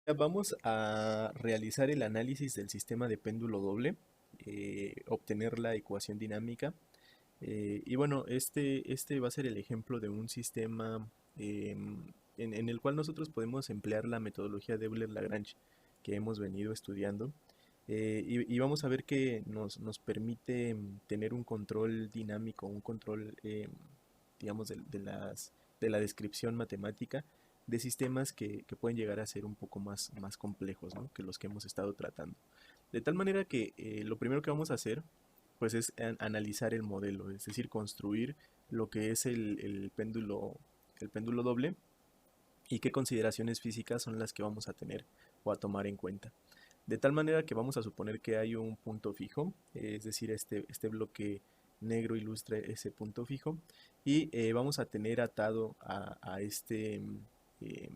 Vamos a realizar el análisis del sistema de péndulo doble, obtener la ecuación dinámica. Y bueno, este va a ser el ejemplo de un sistema en el cual nosotros podemos emplear la metodología de Euler-Lagrange que hemos venido estudiando. Y vamos a ver que nos permite tener un control dinámico, un control, digamos, de la descripción matemática de sistemas que pueden llegar a ser un poco más complejos, ¿no?, que los que hemos estado tratando. De tal manera que lo primero que vamos a hacer pues es analizar el modelo, es decir, construir lo que es el péndulo doble y qué consideraciones físicas son las que vamos a tener o a tomar en cuenta. De tal manera que vamos a suponer que hay un punto fijo, es decir, este bloque negro ilustra ese punto fijo, y vamos a tener atado eh,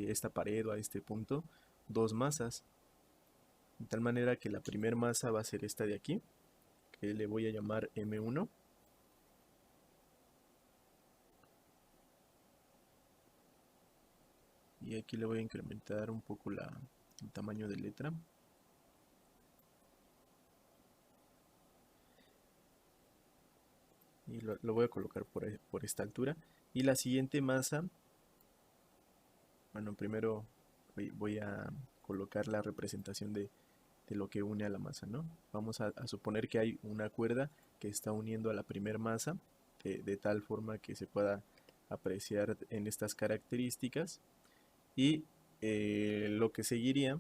esta pared o a este punto dos masas, de tal manera que la primera masa va a ser esta de aquí, que le voy a llamar M1. Y aquí le voy a incrementar un poco el tamaño de letra. Y lo voy a colocar por esta altura. Y la siguiente masa, bueno, primero voy a colocar la representación de lo que une a la masa, ¿no? Vamos a suponer que hay una cuerda que está uniendo a la primera masa de tal forma que se pueda apreciar en estas características. Y lo que seguiría,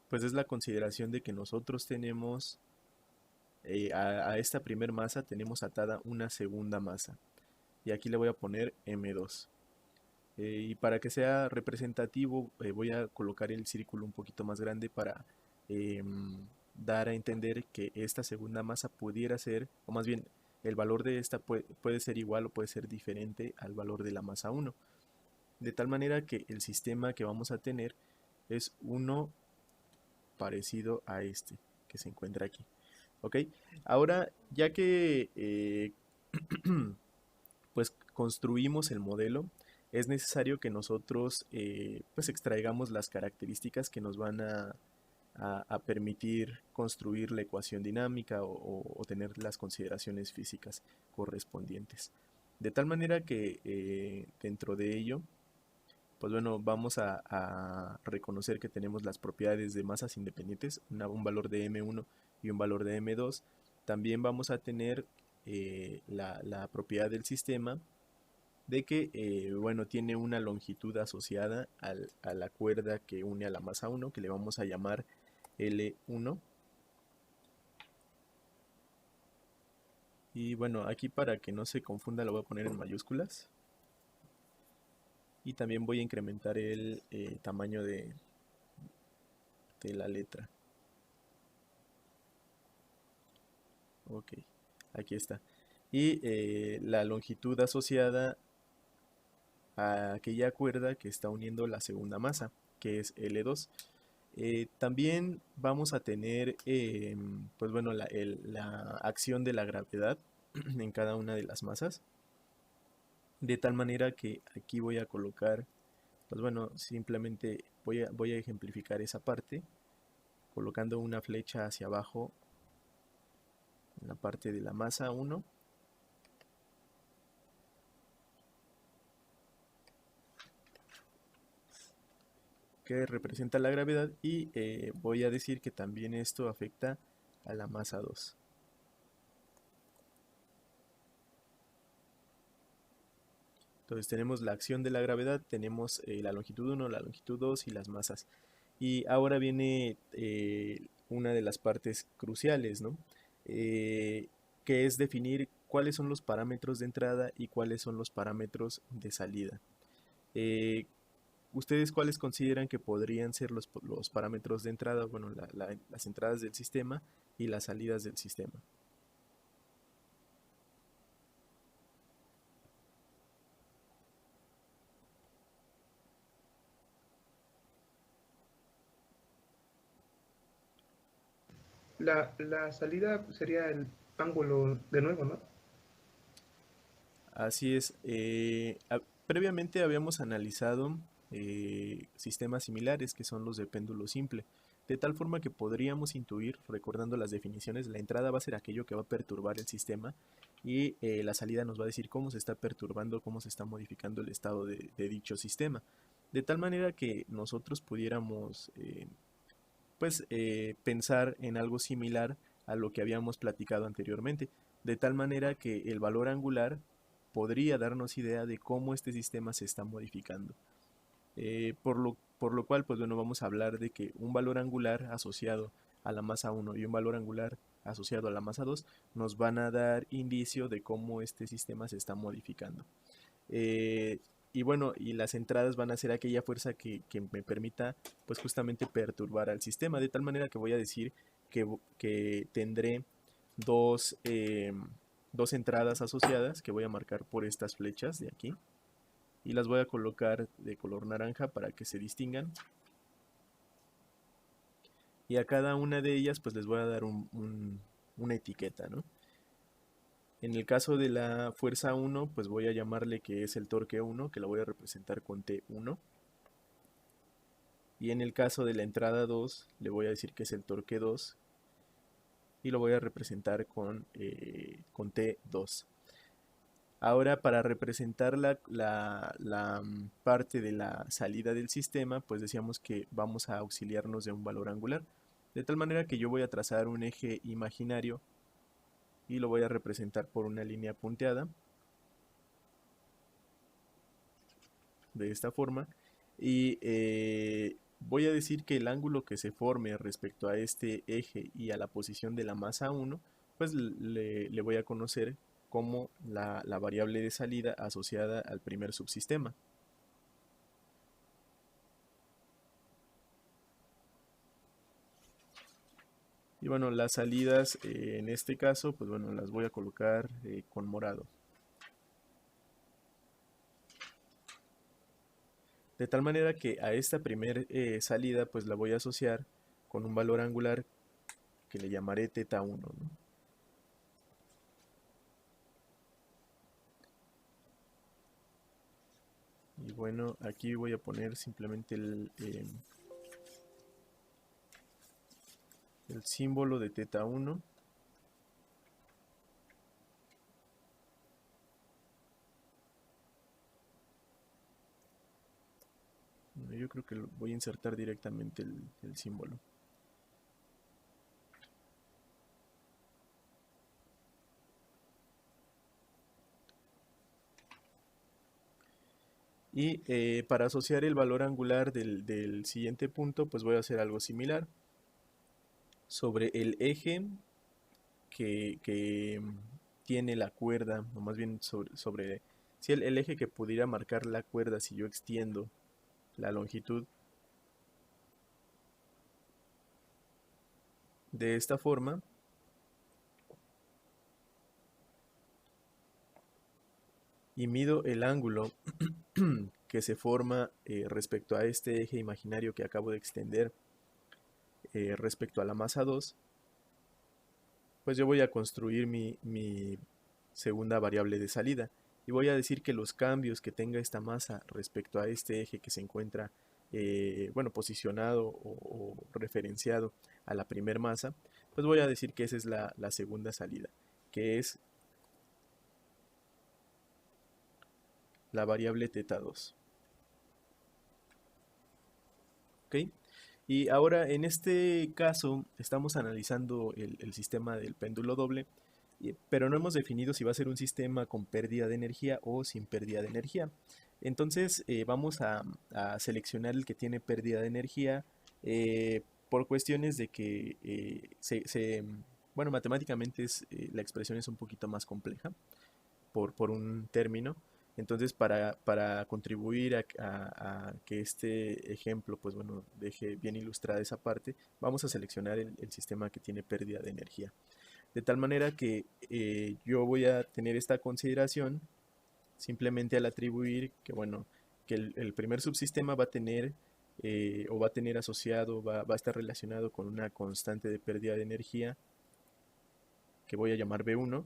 pues es la consideración de que nosotros tenemos a esta primer masa tenemos atada una segunda masa. Y aquí le voy a poner M2. Y para que sea representativo, voy a colocar el círculo un poquito más grande para dar a entender que esta segunda masa pudiera ser, o más bien, el valor de esta puede ser igual o puede ser diferente al valor de la masa 1. De tal manera que el sistema que vamos a tener es uno parecido a este que se encuentra aquí. ¿Ok? Ahora, ya que pues construimos el modelo, es necesario que nosotros pues extraigamos las características que nos van a permitir construir la ecuación dinámica o tener las consideraciones físicas correspondientes. De tal manera que dentro de ello, pues bueno, vamos a reconocer que tenemos las propiedades de masas independientes, un valor de M1 y un valor de M2. También vamos a tener la propiedad del sistema de que, bueno, tiene una longitud asociada a la cuerda que une a la masa 1, que le vamos a llamar L1. Y bueno, aquí para que no se confunda lo voy a poner en mayúsculas. Y también voy a incrementar el tamaño de la letra. Ok, aquí está. Y la longitud asociada a aquella cuerda que está uniendo la segunda masa, que es L2. También vamos a tener, pues bueno, la acción de la gravedad en cada una de las masas. De tal manera que aquí voy a colocar, pues bueno, simplemente voy a ejemplificar esa parte colocando una flecha hacia abajo en la parte de la masa 1, que representa la gravedad, y voy a decir que también esto afecta a la masa 2. Entonces tenemos la acción de la gravedad, tenemos la longitud 1, la longitud 2 y las masas. Y ahora viene una de las partes cruciales, ¿no? Eh, que es definir cuáles son los parámetros de entrada y cuáles son los parámetros de salida. Eh, ¿Ustedes cuáles consideran que podrían ser los parámetros de entrada? Bueno, las entradas del sistema y las salidas del sistema. La salida sería el ángulo de nuevo, ¿no? Así es. Previamente habíamos analizado sistemas similares que son los de péndulo simple, de tal forma que podríamos intuir, recordando las definiciones, la entrada va a ser aquello que va a perturbar el sistema y la salida nos va a decir cómo se está perturbando, cómo se está modificando el estado de dicho sistema, de tal manera que nosotros pudiéramos pensar en algo similar a lo que habíamos platicado anteriormente, de tal manera que el valor angular podría darnos idea de cómo este sistema se está modificando. Por lo cual, pues bueno, vamos a hablar de que un valor angular asociado a la masa 1 y un valor angular asociado a la masa 2 nos van a dar indicio de cómo este sistema se está modificando. Eh, y bueno, y las entradas van a ser aquella fuerza que me permita pues justamente perturbar al sistema, de tal manera que voy a decir que tendré dos, dos entradas asociadas que voy a marcar por estas flechas de aquí y las voy a colocar de color naranja para que se distingan, y a cada una de ellas pues les voy a dar una etiqueta, ¿no? En el caso de la fuerza 1, pues voy a llamarle que es el torque 1, que la voy a representar con T1. Y en el caso de la entrada 2, le voy a decir que es el torque 2 y lo voy a representar con T2. Ahora, para representar la parte de la salida del sistema, pues decíamos que vamos a auxiliarnos de un valor angular. De tal manera que yo voy a trazar un eje imaginario y lo voy a representar por una línea punteada de esta forma, y voy a decir que el ángulo que se forme respecto a este eje y a la posición de la masa 1, pues le voy a conocer como la variable de salida asociada al primer subsistema. Y bueno, las salidas en este caso, pues bueno, las voy a colocar con morado. De tal manera que a esta primer salida pues la voy a asociar con un valor angular que le llamaré θ1, ¿no? Y bueno, aquí voy a poner simplemente el símbolo de θ1. Bueno, yo creo que voy a insertar directamente el símbolo. Y para asociar el valor angular del siguiente punto, pues voy a hacer algo similar. Sobre el eje que tiene la cuerda, o más bien sobre si el eje que pudiera marcar la cuerda si yo extiendo la longitud de esta forma, y mido el ángulo que se forma respecto a este eje imaginario que acabo de extender respecto a la masa 2, pues yo voy a construir mi segunda variable de salida y voy a decir que los cambios que tenga esta masa respecto a este eje que se encuentra bueno, posicionado o referenciado a la primer masa, pues voy a decir que esa es la segunda salida, que es la variable θ2. ¿Ok? Y ahora en este caso estamos analizando el sistema del péndulo doble, pero no hemos definido si va a ser un sistema con pérdida de energía o sin pérdida de energía. Entonces vamos a seleccionar el que tiene pérdida de energía por cuestiones de que bueno, matemáticamente la expresión es un poquito más compleja por un término. Entonces, para contribuir a que este ejemplo, pues bueno, deje bien ilustrada esa parte, vamos a seleccionar el sistema que tiene pérdida de energía. De tal manera que yo voy a tener esta consideración simplemente al atribuir que, bueno, que el primer subsistema va a tener o va a tener asociado, va a estar relacionado con una constante de pérdida de energía que voy a llamar B1,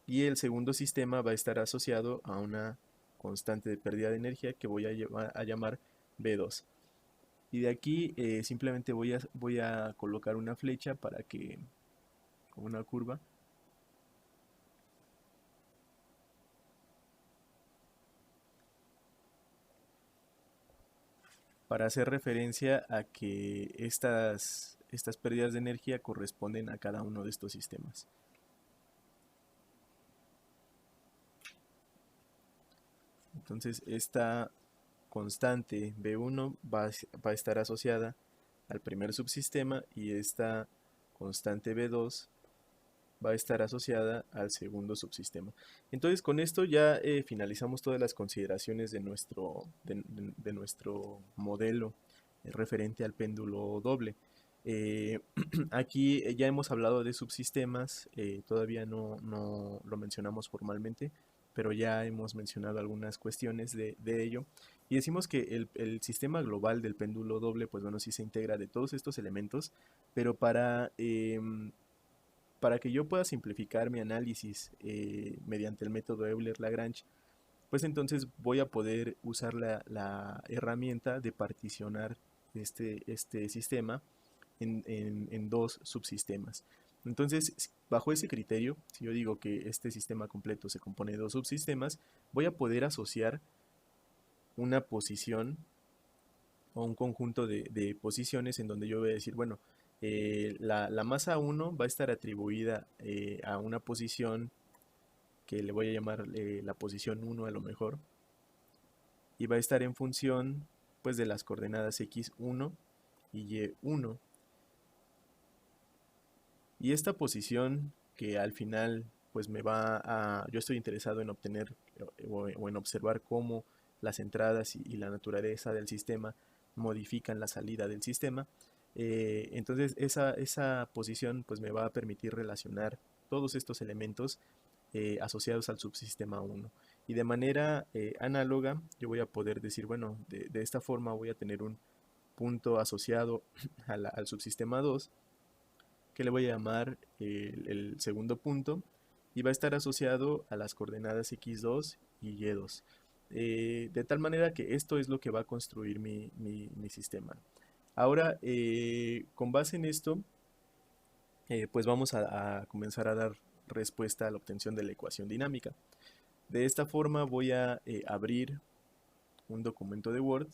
y el segundo sistema va a estar asociado a una constante de pérdida de energía que voy a llamar B2. Y de aquí simplemente voy a colocar una flecha para que, con una curva, para hacer referencia a que estas pérdidas de energía corresponden a cada uno de estos sistemas. Entonces esta constante B1 va a estar asociada al primer subsistema y esta constante B2 va a estar asociada al segundo subsistema. Entonces con esto ya finalizamos todas las consideraciones de nuestro modelo referente al péndulo doble. Aquí ya hemos hablado de subsistemas, todavía no lo mencionamos formalmente, pero ya hemos mencionado algunas cuestiones de ello. Y decimos que el sistema global del péndulo doble, pues bueno, sí se integra de todos estos elementos, pero para que yo pueda simplificar mi análisis mediante el método Euler-Lagrange, pues entonces voy a poder usar la herramienta de particionar este sistema en dos subsistemas. Entonces, bajo ese criterio, si yo digo que este sistema completo se compone de dos subsistemas, voy a poder asociar una posición o un conjunto de posiciones en donde yo voy a decir, bueno, la masa 1 va a estar atribuida a una posición que le voy a llamar la posición 1 a lo mejor, y va a estar en función pues de las coordenadas x1 y y1. Y esta posición que al final pues yo estoy interesado en obtener o en observar cómo las entradas y la naturaleza del sistema modifican la salida del sistema. Entonces esa posición pues me va a permitir relacionar todos estos elementos asociados al subsistema 1. Y de manera análoga yo voy a poder decir, bueno, de esta forma voy a tener un punto asociado al subsistema 2 que le voy a llamar el segundo punto y va a estar asociado a las coordenadas x2 y y2. De tal manera que esto es lo que va a construir mi sistema. Ahora, con base en esto, pues vamos a comenzar a dar respuesta a la obtención de la ecuación dinámica. De esta forma voy a abrir un documento de Word.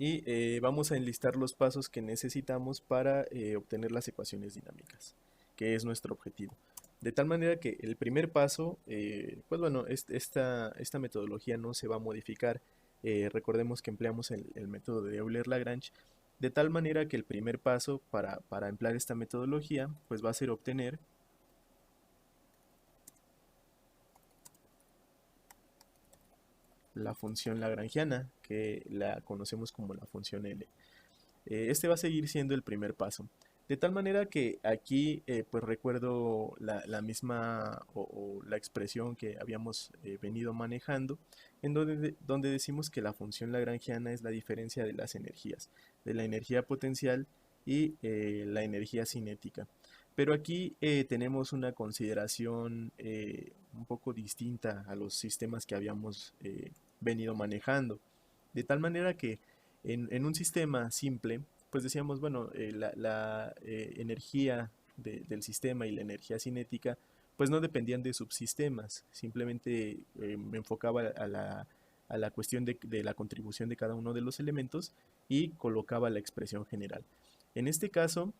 Y vamos a enlistar los pasos que necesitamos para obtener las ecuaciones dinámicas, que es nuestro objetivo. De tal manera que el primer paso, pues bueno, esta metodología no se va a modificar. Recordemos que empleamos el método de Euler-Lagrange, de tal manera que el primer paso para emplear esta metodología, pues va a ser obtener la función lagrangiana, que la conocemos como la función L. Este va a seguir siendo el primer paso. De tal manera que aquí pues recuerdo la misma o la expresión que habíamos venido manejando, en donde decimos que la función lagrangiana es la diferencia de las energías, de la energía potencial y la energía cinética. Pero aquí tenemos una consideración un poco distinta a los sistemas que habíamos venido manejando. De tal manera que en un sistema simple, pues decíamos, bueno, la energía del sistema y la energía cinética, pues no dependían de subsistemas, simplemente me enfocaba a la cuestión de la contribución de cada uno de los elementos y colocaba la expresión general. En este caso,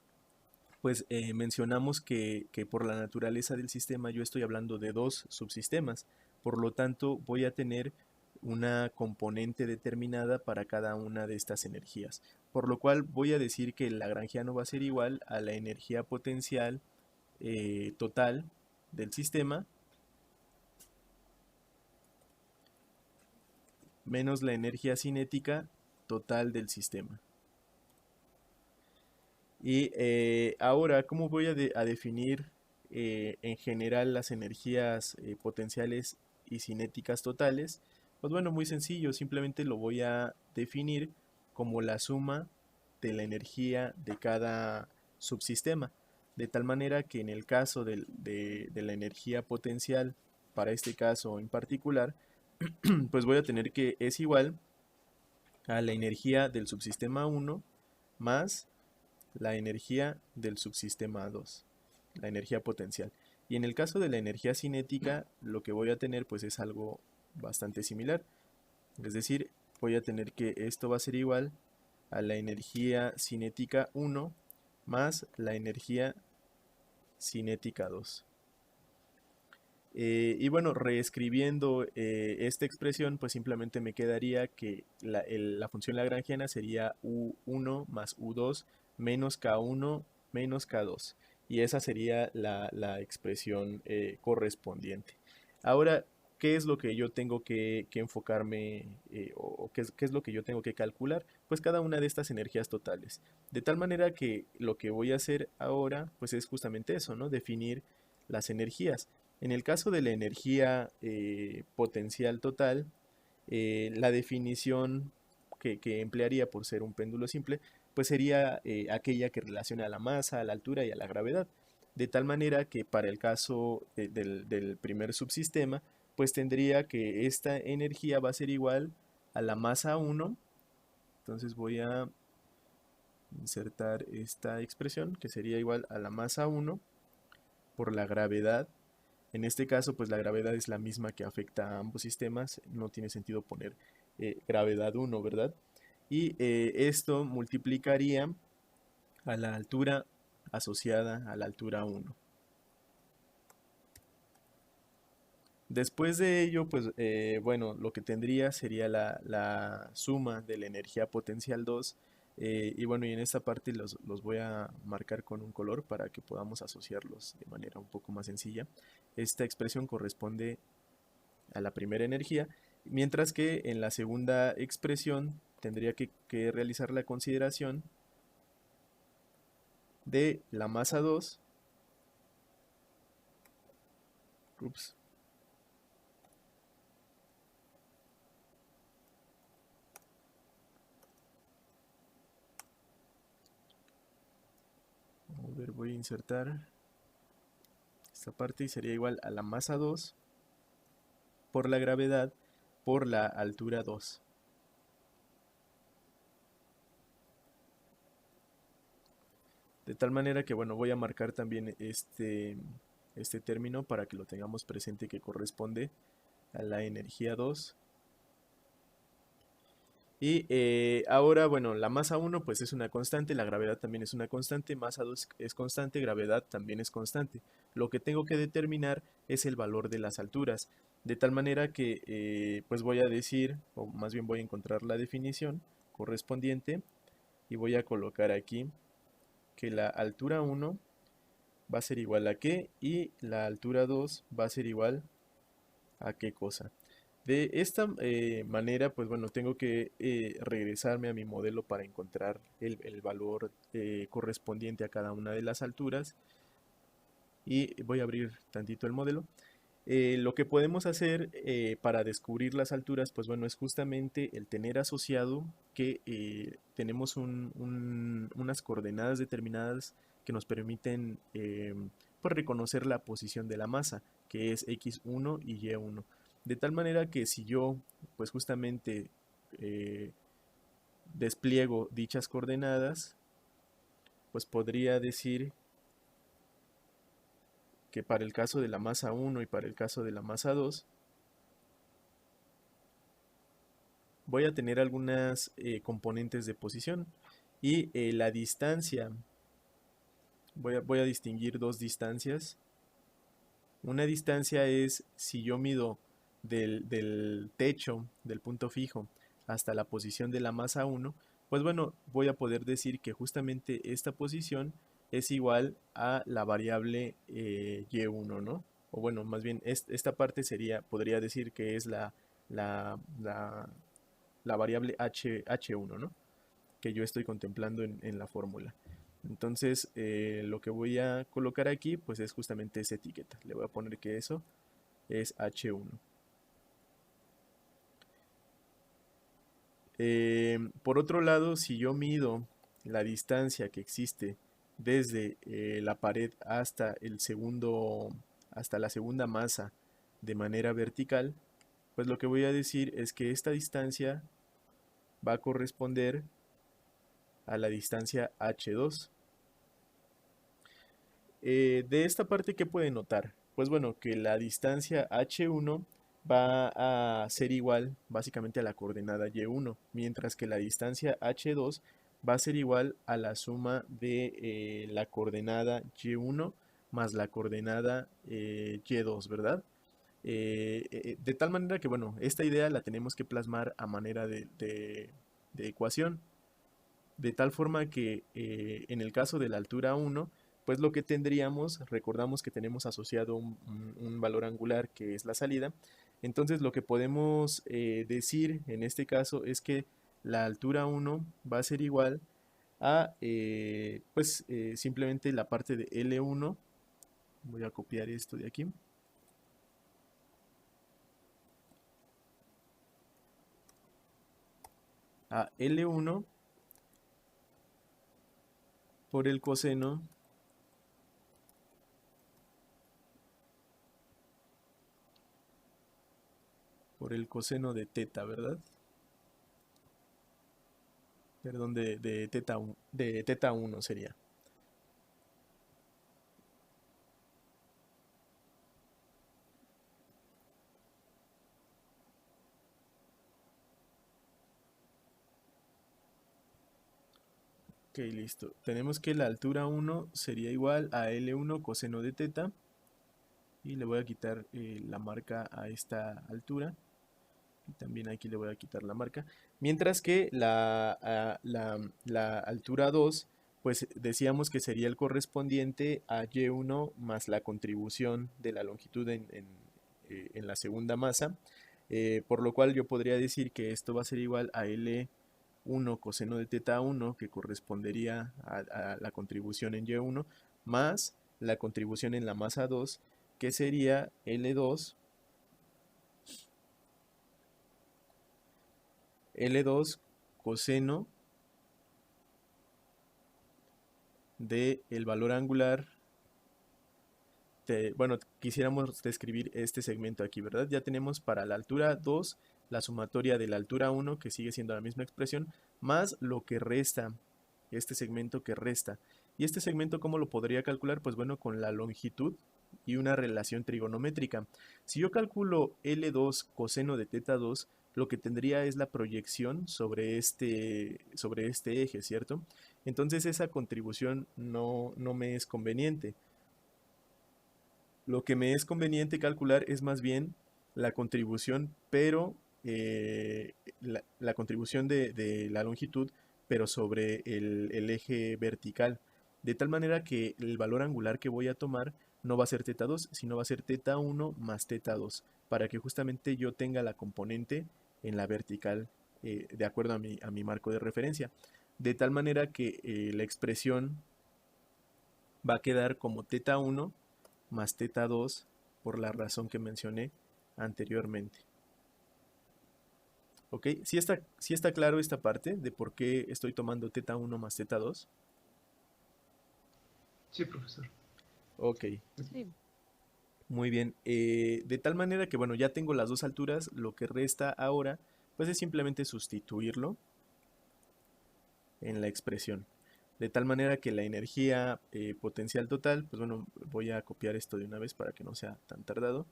pues mencionamos que por la naturaleza del sistema yo estoy hablando de dos subsistemas, por lo tanto voy a tener una componente determinada para cada una de estas energías, por lo cual voy a decir que el lagrangiano va a ser igual a la energía potencial total del sistema menos la energía cinética total del sistema. Y ahora, ¿cómo voy a definir en general las energías potenciales y cinéticas totales? Pues bueno, muy sencillo, simplemente lo voy a definir como la suma de la energía de cada subsistema, de tal manera que en el caso de la energía potencial, para este caso en particular, pues voy a tener que es igual a la energía del subsistema 1 más la energía del subsistema 2, la energía potencial. Y en el caso de la energía cinética, lo que voy a tener pues es algo bastante similar. Es decir, voy a tener que esto va a ser igual a la energía cinética 1 más la energía cinética 2. Y bueno, reescribiendo esta expresión, pues simplemente me quedaría que la función lagrangiana sería U1 más U2 menos K1 menos K2. Y esa sería la expresión correspondiente. Ahora, ¿qué es lo que yo tengo que enfocarme o qué es lo que yo tengo que calcular? Pues cada una de estas energías totales. De tal manera que lo que voy a hacer ahora, pues es justamente eso, ¿no? Definir las energías. En el caso de la energía potencial total, la definición que emplearía por ser un péndulo simple, pues sería aquella que relaciona a la masa, a la altura y a la gravedad. De tal manera que para el caso del primer subsistema, pues tendría que esta energía va a ser igual a la masa 1. Entonces voy a insertar esta expresión que sería igual a la masa 1 por la gravedad. En este caso, pues la gravedad es la misma que afecta a ambos sistemas, no tiene sentido poner gravedad 1, ¿verdad? Y esto multiplicaría a la altura asociada a la altura 1. Después de ello, pues bueno, lo que tendría sería la suma de la energía potencial 2. Y bueno, y en esta parte los voy a marcar con un color para que podamos asociarlos de manera un poco más sencilla. Esta expresión corresponde a la primera energía, mientras que en la segunda expresión tendría que realizar la consideración de la masa 2. Ups. A ver, voy a insertar esta parte y sería igual a la masa 2 por la gravedad por la altura 2. De tal manera que, bueno, voy a marcar también este término para que lo tengamos presente, que corresponde a la energía 2. Y ahora, bueno, la masa 1 pues es una constante, la gravedad también es una constante, masa 2 es constante, gravedad también es constante. Lo que tengo que determinar es el valor de las alturas, de tal manera que pues voy a decir, o más bien voy a encontrar la definición correspondiente y voy a colocar aquí que la altura 1 va a ser igual a qué y la altura 2 va a ser igual a qué cosa. De esta manera, pues bueno, tengo que regresarme a mi modelo para encontrar el valor correspondiente a cada una de las alturas. Y voy a abrir tantito el modelo. Lo que podemos hacer para descubrir las alturas, pues bueno, es justamente el tener asociado que tenemos unas coordenadas determinadas que nos permiten pues reconocer la posición de la masa, que es x1 y y1. De tal manera que si yo, pues justamente eh, despliego dichas coordenadas, pues podría decir que para el caso de la masa 1 y para el caso de la masa 2, voy a tener algunas componentes de posición y la distancia, voy a distinguir dos distancias. Una distancia es si yo mido del techo, del punto fijo, hasta la posición de la masa 1, pues bueno, voy a poder decir que justamente esta posición es igual a la variable y1, ¿no? O bueno, más bien esta parte podría decir que es la, la, la variable h1, ¿no? Que yo estoy contemplando en la fórmula. Entonces, lo que voy a colocar aquí, pues es justamente esa etiqueta. Le voy a poner que eso es H1. Por otro lado, si yo mido la distancia que existe desde la pared hasta la segunda masa de manera vertical, pues lo que voy a decir es que esta distancia va a corresponder a la distancia h2. De esta parte, ¿qué pueden notar? Pues bueno, que la distancia h1 va a ser igual básicamente a la coordenada y1, mientras que la distancia h2 va a ser igual a la suma de la coordenada y1 más la coordenada y2, ¿verdad? De tal manera que, bueno, esta idea la tenemos que plasmar a manera de ecuación, de tal forma que en el caso de la altura 1, pues lo que tendríamos, recordamos que tenemos asociado un valor angular que es la salida, entonces lo que podemos decir en este caso es que la altura 1 va a ser igual a, pues simplemente la parte de L1, voy a copiar esto de aquí, a L1 por el coseno de teta, ¿verdad? Perdón, de teta 1 sería. Ok, listo. Tenemos que la altura 1 sería igual a L1 coseno de teta. Y le voy a quitar la marca a esta altura. Y también aquí le voy a quitar la marca. Mientras que la altura 2, pues decíamos que sería el correspondiente a Y1 más la contribución de la longitud en la segunda masa. Por lo cual yo podría decir que esto va a ser igual a L1 coseno de teta 1, que correspondería a la contribución en Y1, más la contribución en la masa 2, que sería L2 coseno de el valor angular. Bueno, quisiéramos describir este segmento aquí, ¿verdad? Ya tenemos para la altura 2 la sumatoria de la altura 1, que sigue siendo la misma expresión, más lo que resta, este segmento que resta. ¿Y este segmento cómo lo podría calcular? Pues bueno, con la longitud y una relación trigonométrica. Si yo calculo L2 coseno de teta 2, lo que tendría es la proyección sobre este eje, ¿cierto? Entonces esa contribución no me es conveniente. Lo que me es conveniente calcular es más bien la contribución, pero la contribución de la longitud, pero sobre el eje vertical. De tal manera que el valor angular que voy a tomar no va a ser teta 2, sino va a ser teta 1 más teta 2, para que justamente yo tenga la componente en la vertical de acuerdo a mi marco de referencia. De tal manera que la expresión va a quedar como teta 1 más teta 2 por la razón que mencioné anteriormente. ¿Ok? ¿Sí está claro esta parte de por qué estoy tomando teta 1 más teta 2? Sí, profesor. Ok, Sí. muy bien. De tal manera que, bueno, ya tengo las dos alturas. Lo que resta ahora, pues es simplemente sustituirlo en la expresión. De tal manera que la energía potencial total, pues bueno, voy a copiar esto de una vez para que no sea tan tardado.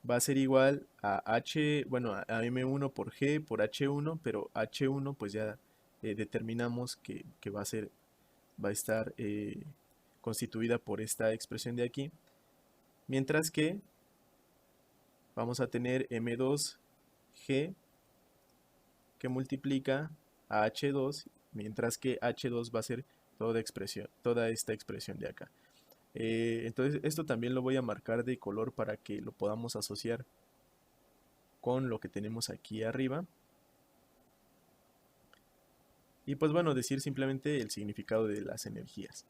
Va a ser igual a H, bueno, a M1 por G por H1, pero H1 pues ya determinamos que va a estar constituida por esta expresión de aquí, mientras que vamos a tener M2G que multiplica a H2, mientras que H2 va a ser toda esta expresión de acá. Entonces esto también lo voy a marcar de color para que lo podamos asociar con lo que tenemos aquí arriba. Y pues bueno, decir simplemente el significado de las energías.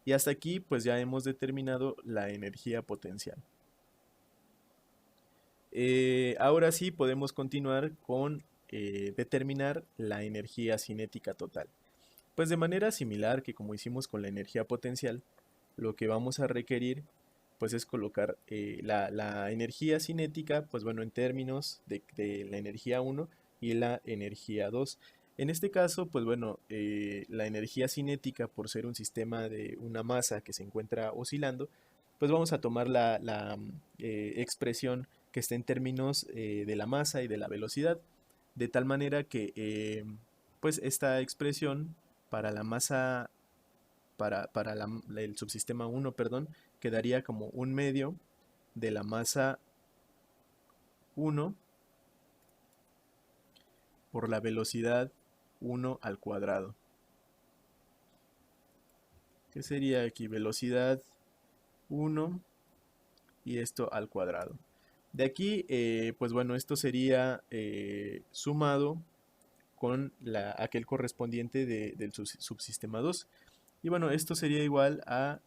Y hasta aquí pues ya hemos determinado la energía potencial. Ahora sí podemos continuar con determinar la energía cinética total. Pues de manera similar que como hicimos con la energía potencial, lo que vamos a requerir pues es colocar la energía cinética, pues bueno, en términos de la energía 1 y la energía 2. En este caso, pues bueno, la energía cinética, por ser un sistema de una masa que se encuentra oscilando, pues vamos a tomar la expresión que está en términos de la masa y de la velocidad, de tal manera que pues esta expresión para la masa, el subsistema 1, perdón, quedaría como un medio de la masa 1 por la velocidad 1 al cuadrado. ¿Qué sería aquí? Velocidad 1 y esto al cuadrado. De aquí, pues bueno, esto sería sumado con aquel correspondiente del subsistema 2. Y bueno, esto sería igual a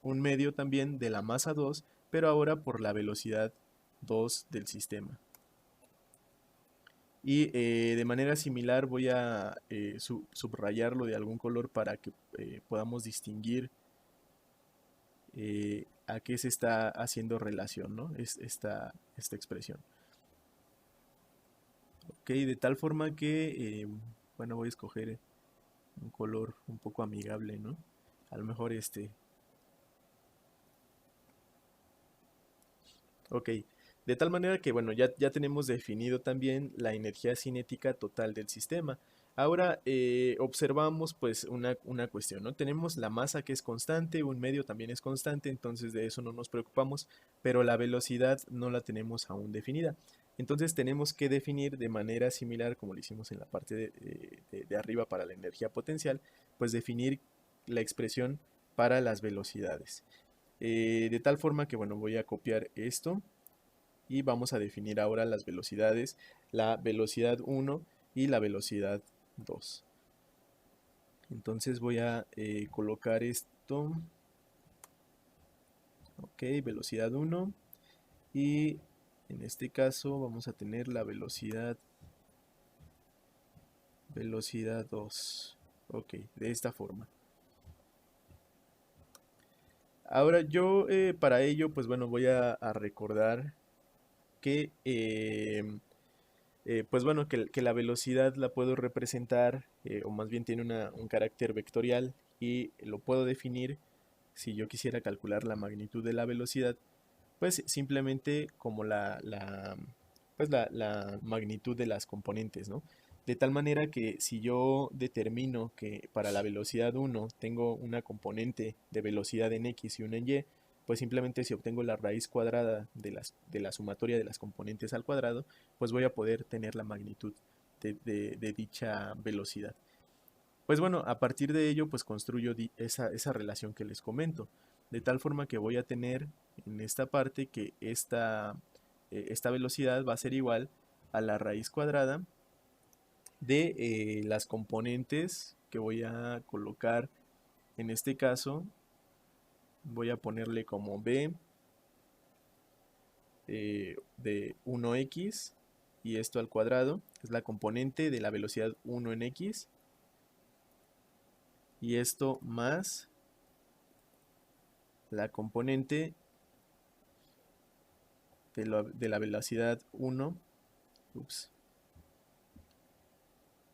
un medio también de la masa 2, pero ahora por la velocidad 2 del sistema. Y de manera similar voy a subrayarlo de algún color para que podamos distinguir a qué se está haciendo relación, ¿no? Esta expresión. Ok, de tal forma que, bueno, voy a escoger un color un poco amigable, ¿no? A lo mejor este. Ok, de tal manera que, bueno, ya tenemos definido también la energía cinética total del sistema. Ahora observamos pues una cuestión, ¿no? Tenemos la masa que es constante, un medio también es constante, entonces de eso no nos preocupamos, pero la velocidad no la tenemos aún definida. Entonces tenemos que definir de manera similar como lo hicimos en la parte de arriba para la energía potencial, pues definir la expresión para las velocidades. De tal forma que, bueno, voy a copiar esto y vamos a definir ahora las velocidades, la velocidad 1 y la velocidad 2. Entonces voy a colocar esto, ok, velocidad 1 y en este caso vamos a tener la velocidad 2, ok, de esta forma. Ahora yo para ello pues bueno voy a recordar que pues bueno, que la velocidad la puedo representar, o más bien tiene un carácter vectorial y lo puedo definir si yo quisiera calcular la magnitud de la velocidad, pues simplemente como pues la magnitud de las componentes, ¿no? De tal manera que si yo determino que para la velocidad 1 tengo una componente de velocidad en x y una en y, pues simplemente si obtengo la raíz cuadrada de la sumatoria de las componentes al cuadrado, pues voy a poder tener la magnitud de dicha velocidad. Pues bueno, a partir de ello, pues construyo esa relación que les comento, de tal forma que voy a tener en esta parte que esta velocidad va a ser igual a la raíz cuadrada de las componentes que voy a colocar. En este caso, voy a ponerle como b de 1x y esto al cuadrado, es la componente de la velocidad 1 en x, y esto más la componente de la velocidad 1, ups,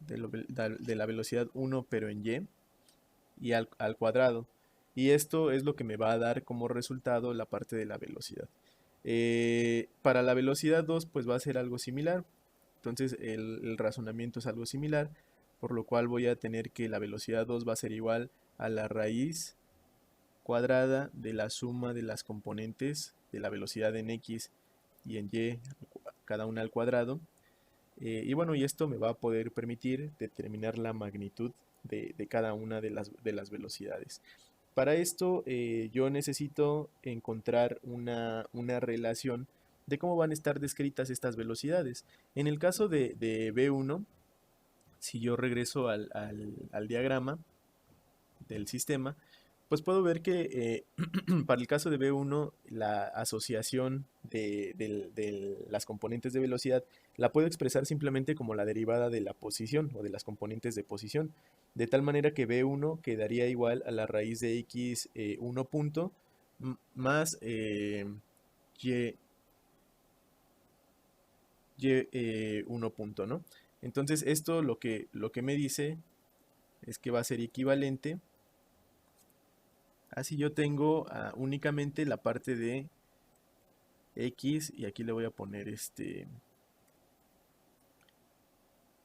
de la velocidad 1 pero en y al cuadrado. Y esto es lo que me va a dar como resultado la parte de la velocidad. Para la velocidad 2 pues va a ser algo similar. Entonces el razonamiento es algo similar, por lo cual voy a tener que la velocidad 2 va a ser igual a la raíz cuadrada de la suma de las componentes de la velocidad en x y en y, cada una al cuadrado. Y bueno, y esto me va a poder permitir determinar la magnitud de cada una de las velocidades. Para esto yo necesito encontrar una relación de cómo van a estar descritas estas velocidades. En el caso de B1, si yo regreso al diagrama del sistema, pues puedo ver que para el caso de B1, la asociación de las componentes de velocidad la puedo expresar simplemente como la derivada de la posición o de las componentes de posición, de tal manera que B1 quedaría igual a la raíz de x1 punto más y, 1 punto, ¿no? Entonces esto lo que me dice es que va a ser equivalente. Así yo tengo únicamente la parte de X y aquí le voy a poner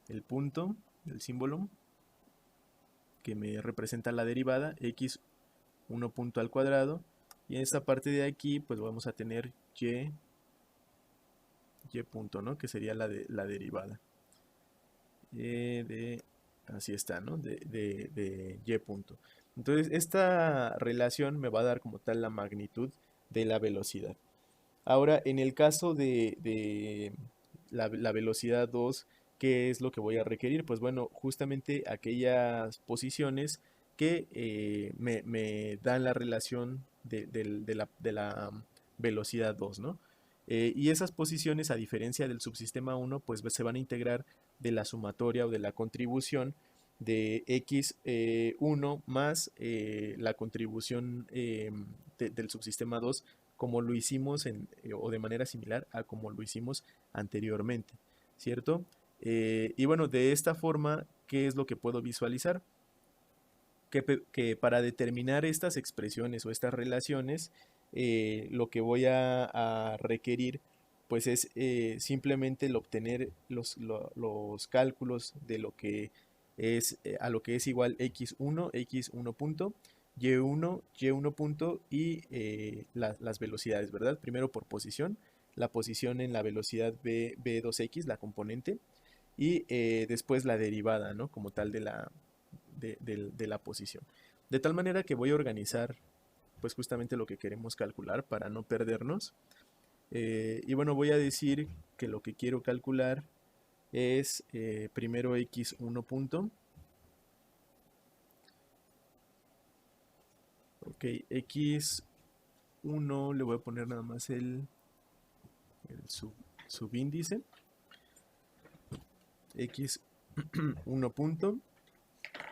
el punto, el símbolo que me representa la derivada, X 1 punto al cuadrado, y en esta parte de aquí pues vamos a tener Y punto, ¿no? Que sería la derivada. Así está, ¿no? De Y punto. Entonces esta relación me va a dar como tal la magnitud de la velocidad. Ahora, en el caso de la velocidad 2, ¿qué es lo que voy a requerir? Pues bueno, justamente aquellas posiciones que me dan la relación de la velocidad 2, ¿no? Y esas posiciones, a diferencia del subsistema 1, pues se van a integrar de la sumatoria o de la contribución de x1 más la contribución del subsistema 2 como lo hicimos o de manera similar a como lo hicimos anteriormente, ¿cierto? Y bueno, de esta forma, ¿qué es lo que puedo visualizar? Que para determinar estas expresiones o estas relaciones, lo que voy a requerir pues es simplemente el obtener los cálculos de lo que es a lo que es igual x1 punto, y1 punto y las velocidades, ¿verdad? Primero por posición, la posición en la velocidad b2x, la componente, y después la derivada, ¿no? Como tal de la posición. De tal manera que voy a organizar pues justamente lo que queremos calcular para no perdernos. Y bueno, voy a decir que lo que quiero calcular es primero x1 punto. Ok, x1 le voy a poner nada más el subíndice. x1 punto.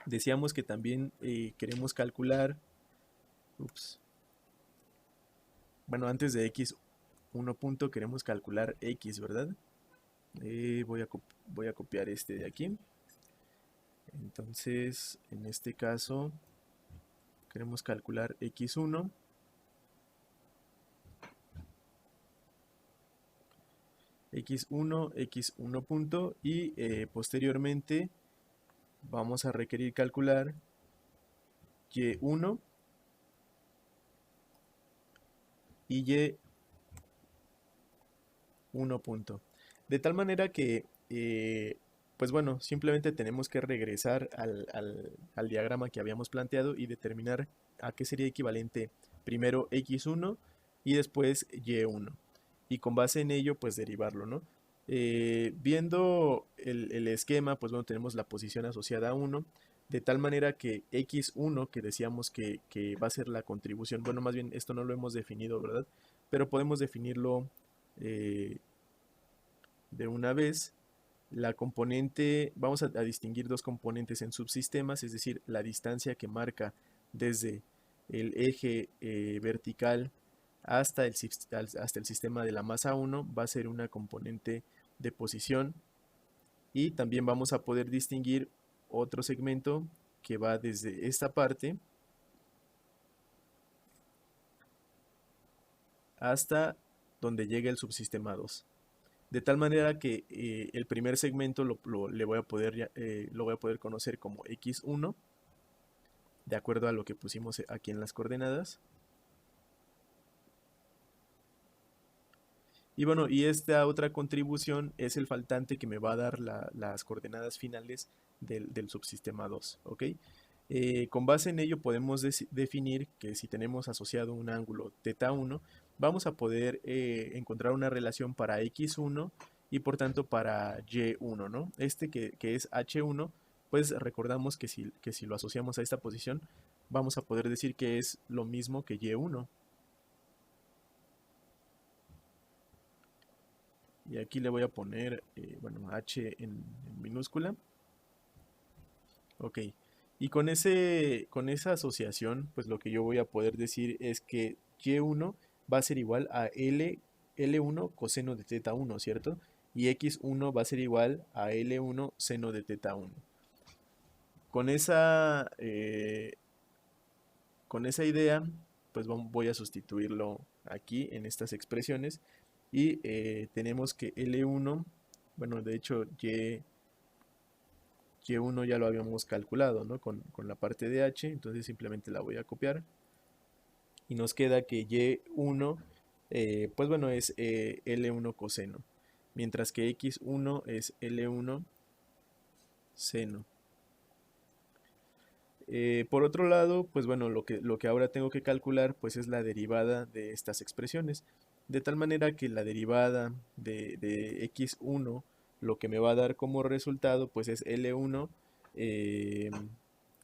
Decíamos que también queremos calcular, bueno, antes de x1 punto queremos calcular x, ¿verdad? Voy a copiar este de aquí. Entonces, en este caso, queremos calcular x1. x1 punto y posteriormente vamos a requerir calcular y1 y y1 punto. De tal manera que, pues bueno, simplemente tenemos que regresar al diagrama que habíamos planteado y determinar a qué sería equivalente primero x1 y después y1. Y con base en ello, pues derivarlo, ¿no? Viendo el esquema, pues bueno, tenemos la posición asociada a 1, de tal manera que x1, que decíamos que va a ser la contribución, bueno, más bien esto no lo hemos definido, ¿verdad? Pero podemos definirlo de una vez. La componente, vamos a distinguir dos componentes en subsistemas, es decir, la distancia que marca desde el eje vertical hasta el sistema de la masa 1 va a ser una componente de posición, y también vamos a poder distinguir otro segmento que va desde esta parte hasta donde llega el subsistema 2. De tal manera que el primer segmento lo voy a poder conocer como x1, de acuerdo a lo que pusimos aquí en las coordenadas. Y bueno, y esta otra contribución es el faltante que me va a dar las coordenadas finales del subsistema 2, ¿ok? Con base en ello podemos definir que si tenemos asociado un ángulo θ1, vamos a poder encontrar una relación para x1 y por tanto para y1, ¿no? Que es h1, pues recordamos que si lo asociamos a esta posición, vamos a poder decir que es lo mismo que y1. Y aquí le voy a poner, bueno, h en minúscula. Ok. Y con esa asociación, pues lo que yo voy a poder decir es que y1 va a ser igual a L1 coseno de teta 1, ¿cierto? Y x1 va a ser igual a L1 seno de teta 1. Con con esa idea, pues voy a sustituirlo aquí en estas expresiones. Y tenemos que L1, bueno, de hecho y1 ya lo habíamos calculado, ¿no? Con la parte de h, entonces simplemente la voy a copiar. Y nos queda que y1, pues bueno, es L1 coseno, mientras que x1 es L1 seno. Por otro lado, pues bueno, lo que ahora tengo que calcular pues es la derivada de estas expresiones. De tal manera que la derivada de x1 lo que me va a dar como resultado pues es L1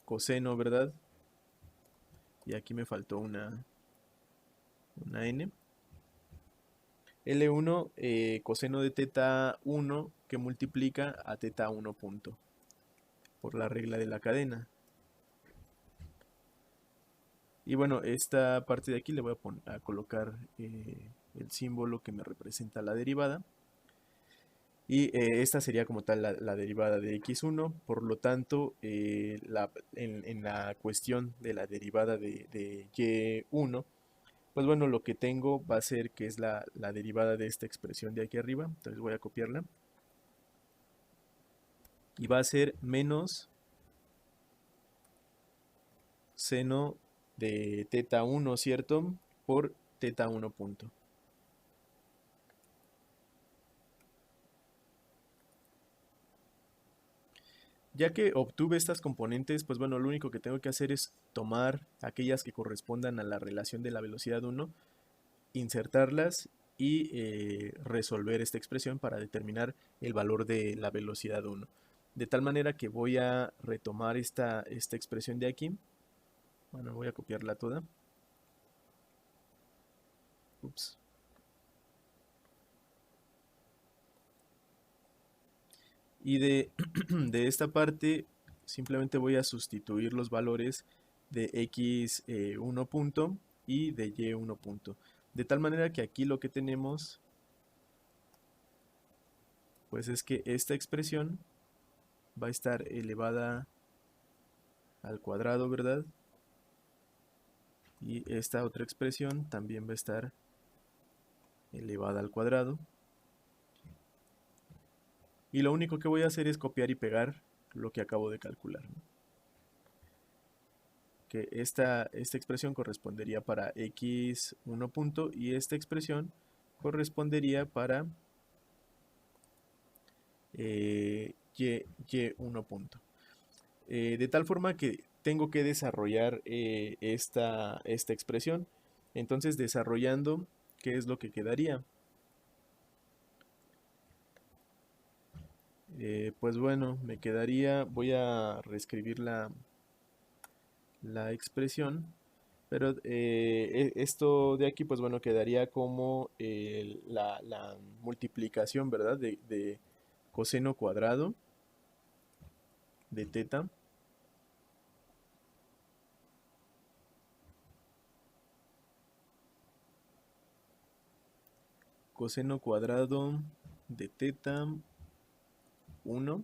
coseno, ¿verdad? Y aquí me faltó una n. L1 coseno de teta 1 que multiplica a teta 1 punto por la regla de la cadena. Y bueno, esta parte de aquí le voy a colocar el símbolo que me representa la derivada. Y esta sería como tal la derivada de x1. Por lo tanto, en la cuestión de la derivada de y1, pues bueno, lo que tengo va a ser que es la derivada de esta expresión de aquí arriba. Entonces voy a copiarla. Y va a ser menos seno de teta 1, ¿cierto? Por teta 1 punto. Ya que obtuve estas componentes, pues bueno, lo único que tengo que hacer es tomar aquellas que correspondan a la relación de la velocidad 1, insertarlas y resolver esta expresión para determinar el valor de la velocidad 1. De tal manera que voy a retomar esta expresión de aquí. Bueno, voy a copiarla toda. Ups. Y de esta parte simplemente voy a sustituir los valores de x1 punto y de y1 punto. De tal manera que aquí lo que tenemos pues es que esta expresión va a estar elevada al cuadrado, ¿verdad? Y esta otra expresión también va a estar elevada al cuadrado. Y lo único que voy a hacer es copiar y pegar lo que acabo de calcular, ¿no? Que esta expresión correspondería para x1 punto y esta expresión correspondería para y1 punto. De tal forma que tengo que desarrollar esta expresión. Entonces, desarrollando, ¿qué es lo que quedaría? Pues bueno, me quedaría, voy a reescribir la expresión, pero esto de aquí, pues bueno, quedaría como la multiplicación, ¿verdad? De coseno cuadrado de teta coseno cuadrado de teta 1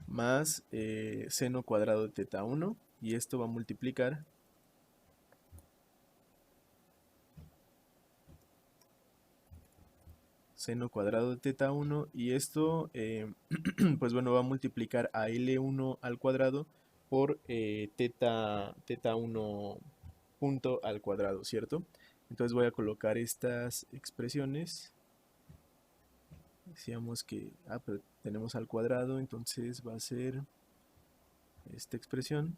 más seno cuadrado de teta 1 y esto va a multiplicar seno cuadrado de teta 1 y esto pues bueno va a multiplicar a L1 al cuadrado por teta 1 punto al cuadrado, ¿cierto? Entonces voy a colocar estas expresiones. Decíamos que, pero tenemos al cuadrado, entonces va a ser esta expresión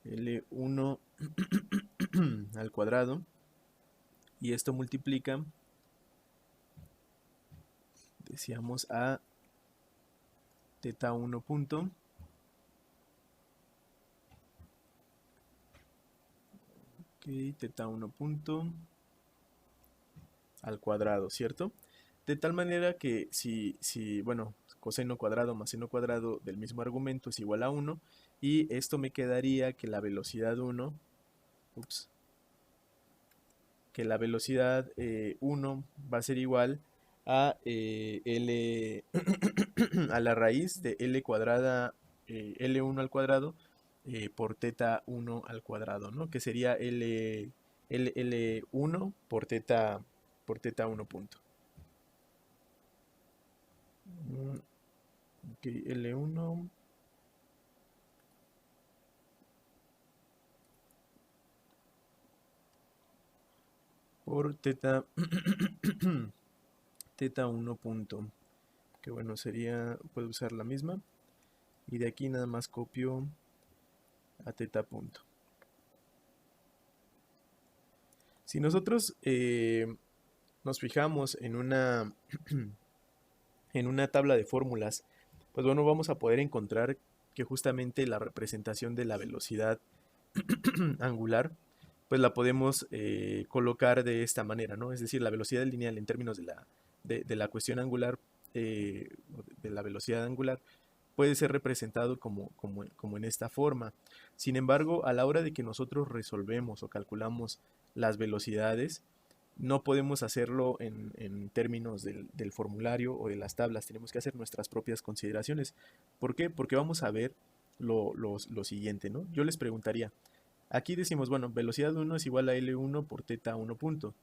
L1 al cuadrado y esto multiplica decíamos a teta 1 punto, ok, teta 1 punto al cuadrado, ¿cierto? De tal manera que bueno, coseno cuadrado más seno cuadrado del mismo argumento es igual a 1, y esto me quedaría que la velocidad 1, ups, que la velocidad 1 va a ser igual a L, a la raíz de L cuadrada, L1 al cuadrado, por teta 1 al cuadrado, ¿no? Que sería L1 por teta 1 punto. Ok, L1 por teta teta 1 punto, que bueno, sería, puedo usar la misma, y de aquí nada más copio a teta punto. Si nosotros nos fijamos en una en una tabla de fórmulas, pues bueno, vamos a poder encontrar que justamente la representación de la velocidad angular, pues la podemos colocar de esta manera, ¿no? Es decir, la velocidad lineal en términos de la cuestión angular, de la velocidad angular, puede ser representado como en esta forma. Sin embargo, a la hora de que nosotros resolvemos o calculamos las velocidades, no podemos hacerlo en términos del formulario o de las tablas, tenemos que hacer nuestras propias consideraciones. ¿Por qué? Porque vamos a ver lo siguiente, ¿no? Yo les preguntaría, aquí decimos, bueno, velocidad 1 es igual a L1 por teta 1 punto.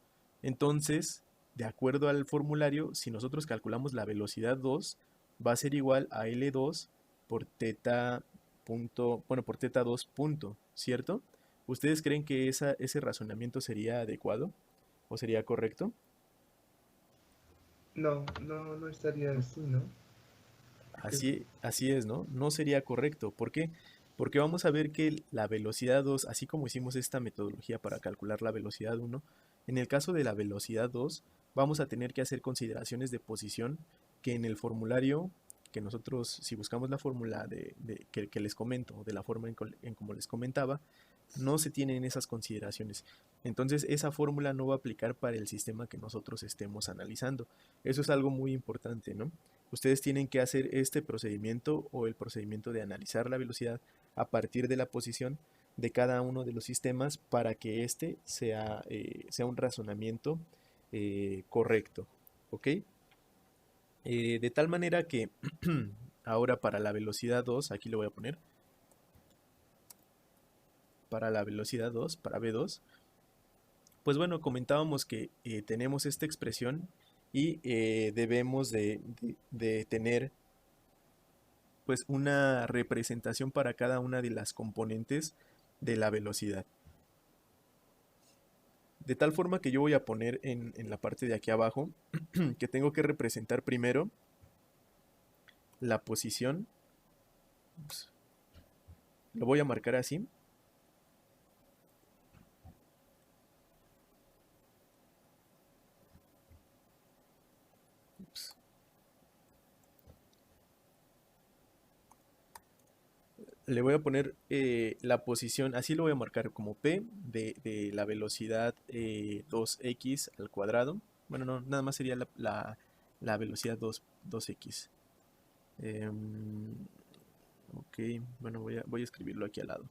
Entonces, de acuerdo al formulario, si nosotros calculamos la velocidad 2, va a ser igual a L2 por teta punto, bueno, por teta 2 punto, ¿cierto? ¿Ustedes creen que ese razonamiento sería adecuado o sería correcto? No, no, no estaría así, ¿no? Porque Así es, ¿no? No sería correcto. ¿Por qué? Porque vamos a ver que la velocidad 2, así como hicimos esta metodología para calcular la velocidad 1, en el caso de la velocidad 2, vamos a tener que hacer consideraciones de posición que en el formulario, que nosotros, si buscamos la fórmula que les comento, de la forma en como les comentaba, no se tienen esas consideraciones. Entonces, esa fórmula no va a aplicar para el sistema que nosotros estemos analizando. Eso es algo muy importante, ¿no? Ustedes tienen que hacer este procedimiento o el procedimiento de analizar la velocidad a partir de la posición de cada uno de los sistemas para que este sea un razonamiento correcto. ¿Ok? De tal manera que ahora para la velocidad 2, aquí lo voy a poner, para la velocidad 2, para V2, pues bueno, comentábamos que tenemos esta expresión y debemos de tener pues una representación para cada una de las componentes de la velocidad. De tal forma que yo voy a poner en la parte de aquí abajo que tengo que representar primero la posición. Ups, lo voy a marcar así. Ups. Le voy a poner la posición, así lo voy a marcar como P de la velocidad 2x al cuadrado. Bueno, no, nada más sería la velocidad 2x. Ok, bueno, voy a escribirlo aquí al lado.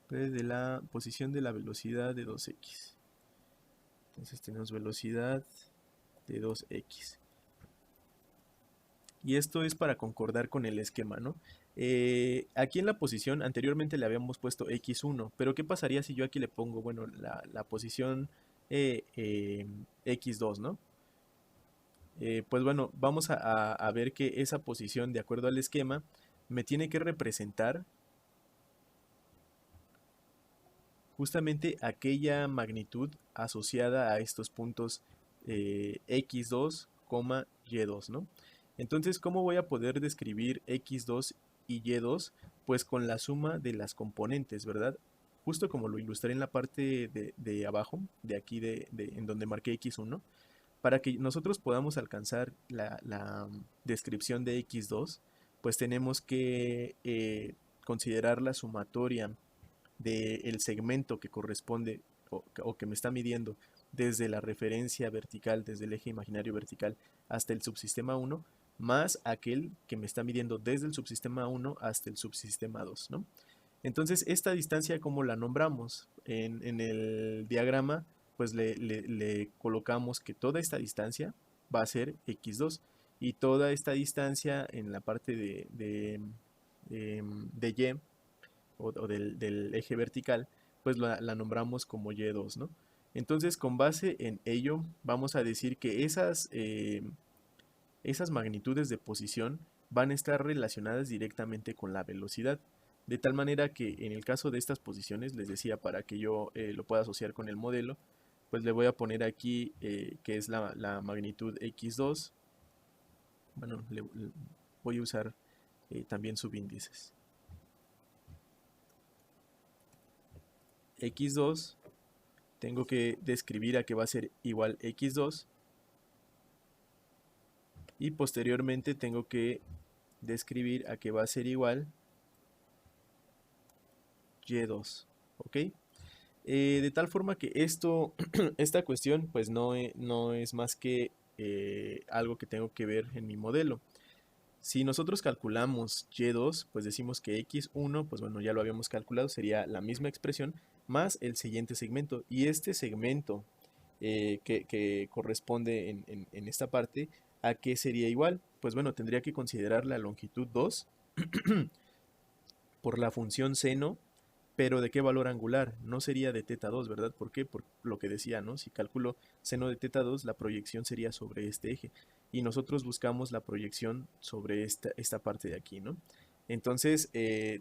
P de la posición de la velocidad de 2x. Entonces tenemos velocidad de 2x. Y esto es para concordar con el esquema, ¿no? Aquí en la posición, anteriormente le habíamos puesto x1, pero ¿qué pasaría si yo aquí le pongo, bueno, la posición x2, ¿no? Pues bueno, vamos a ver que esa posición, de acuerdo al esquema, me tiene que representar justamente aquella magnitud asociada a estos puntos x2, y2, ¿no? Entonces, ¿cómo voy a poder describir x2 y y2? Pues con la suma de las componentes, ¿verdad? Justo como lo ilustré en la parte de abajo, de aquí en donde marqué x1, Para que nosotros podamos alcanzar la descripción de x2, pues tenemos que considerar la sumatoria del segmento que corresponde o que me está midiendo desde la referencia vertical, desde el eje imaginario vertical hasta el subsistema 1, más aquel que me está midiendo desde el subsistema 1 hasta el subsistema 2, ¿no? Entonces, esta distancia, ¿cómo la nombramos? En el diagrama, pues le colocamos que toda esta distancia va a ser x2 y toda esta distancia en la parte de y o del eje vertical, pues la nombramos como y2, ¿no? Entonces, con base en ello, vamos a decir que esas magnitudes de posición van a estar relacionadas directamente con la velocidad. De tal manera que en el caso de estas posiciones, les decía, para que yo lo pueda asociar con el modelo, pues le voy a poner aquí que es la magnitud x2. Bueno, voy a usar también subíndices. x2, tengo que describir a que va a ser igual x2 y posteriormente tengo que describir a que va a ser igual y2, ¿ok? De tal forma que esta cuestión pues no es más que algo que tengo que ver en mi modelo. Si nosotros calculamos y2, pues decimos que x1, pues bueno, ya lo habíamos calculado, sería la misma expresión más el siguiente segmento. Y este segmento que corresponde en esta parte, ¿a qué sería igual? Pues bueno, tendría que considerar la longitud 2 por la función seno, pero ¿de qué valor angular? No sería de teta 2, ¿verdad? ¿Por qué? Por lo que decía, ¿no? Si calculo seno de teta 2, la proyección sería sobre este eje. Y nosotros buscamos la proyección sobre esta parte de aquí, ¿no? Entonces,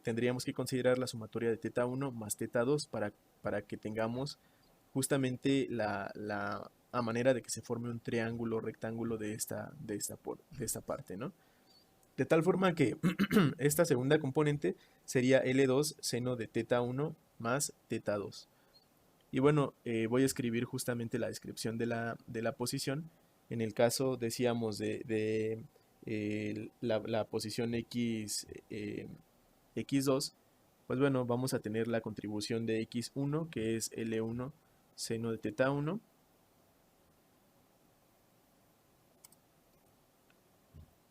tendríamos que considerar la sumatoria de teta 1 más teta 2 para que tengamos justamente la manera de que se forme un triángulo rectángulo de esta parte, ¿no? De tal forma que esta segunda componente sería L2 seno de teta 1 más teta 2. Y bueno, voy a escribir justamente la descripción de la posición. En el caso, decíamos, la posición x2, pues bueno, vamos a tener la contribución de x1, que es L1 seno de teta 1,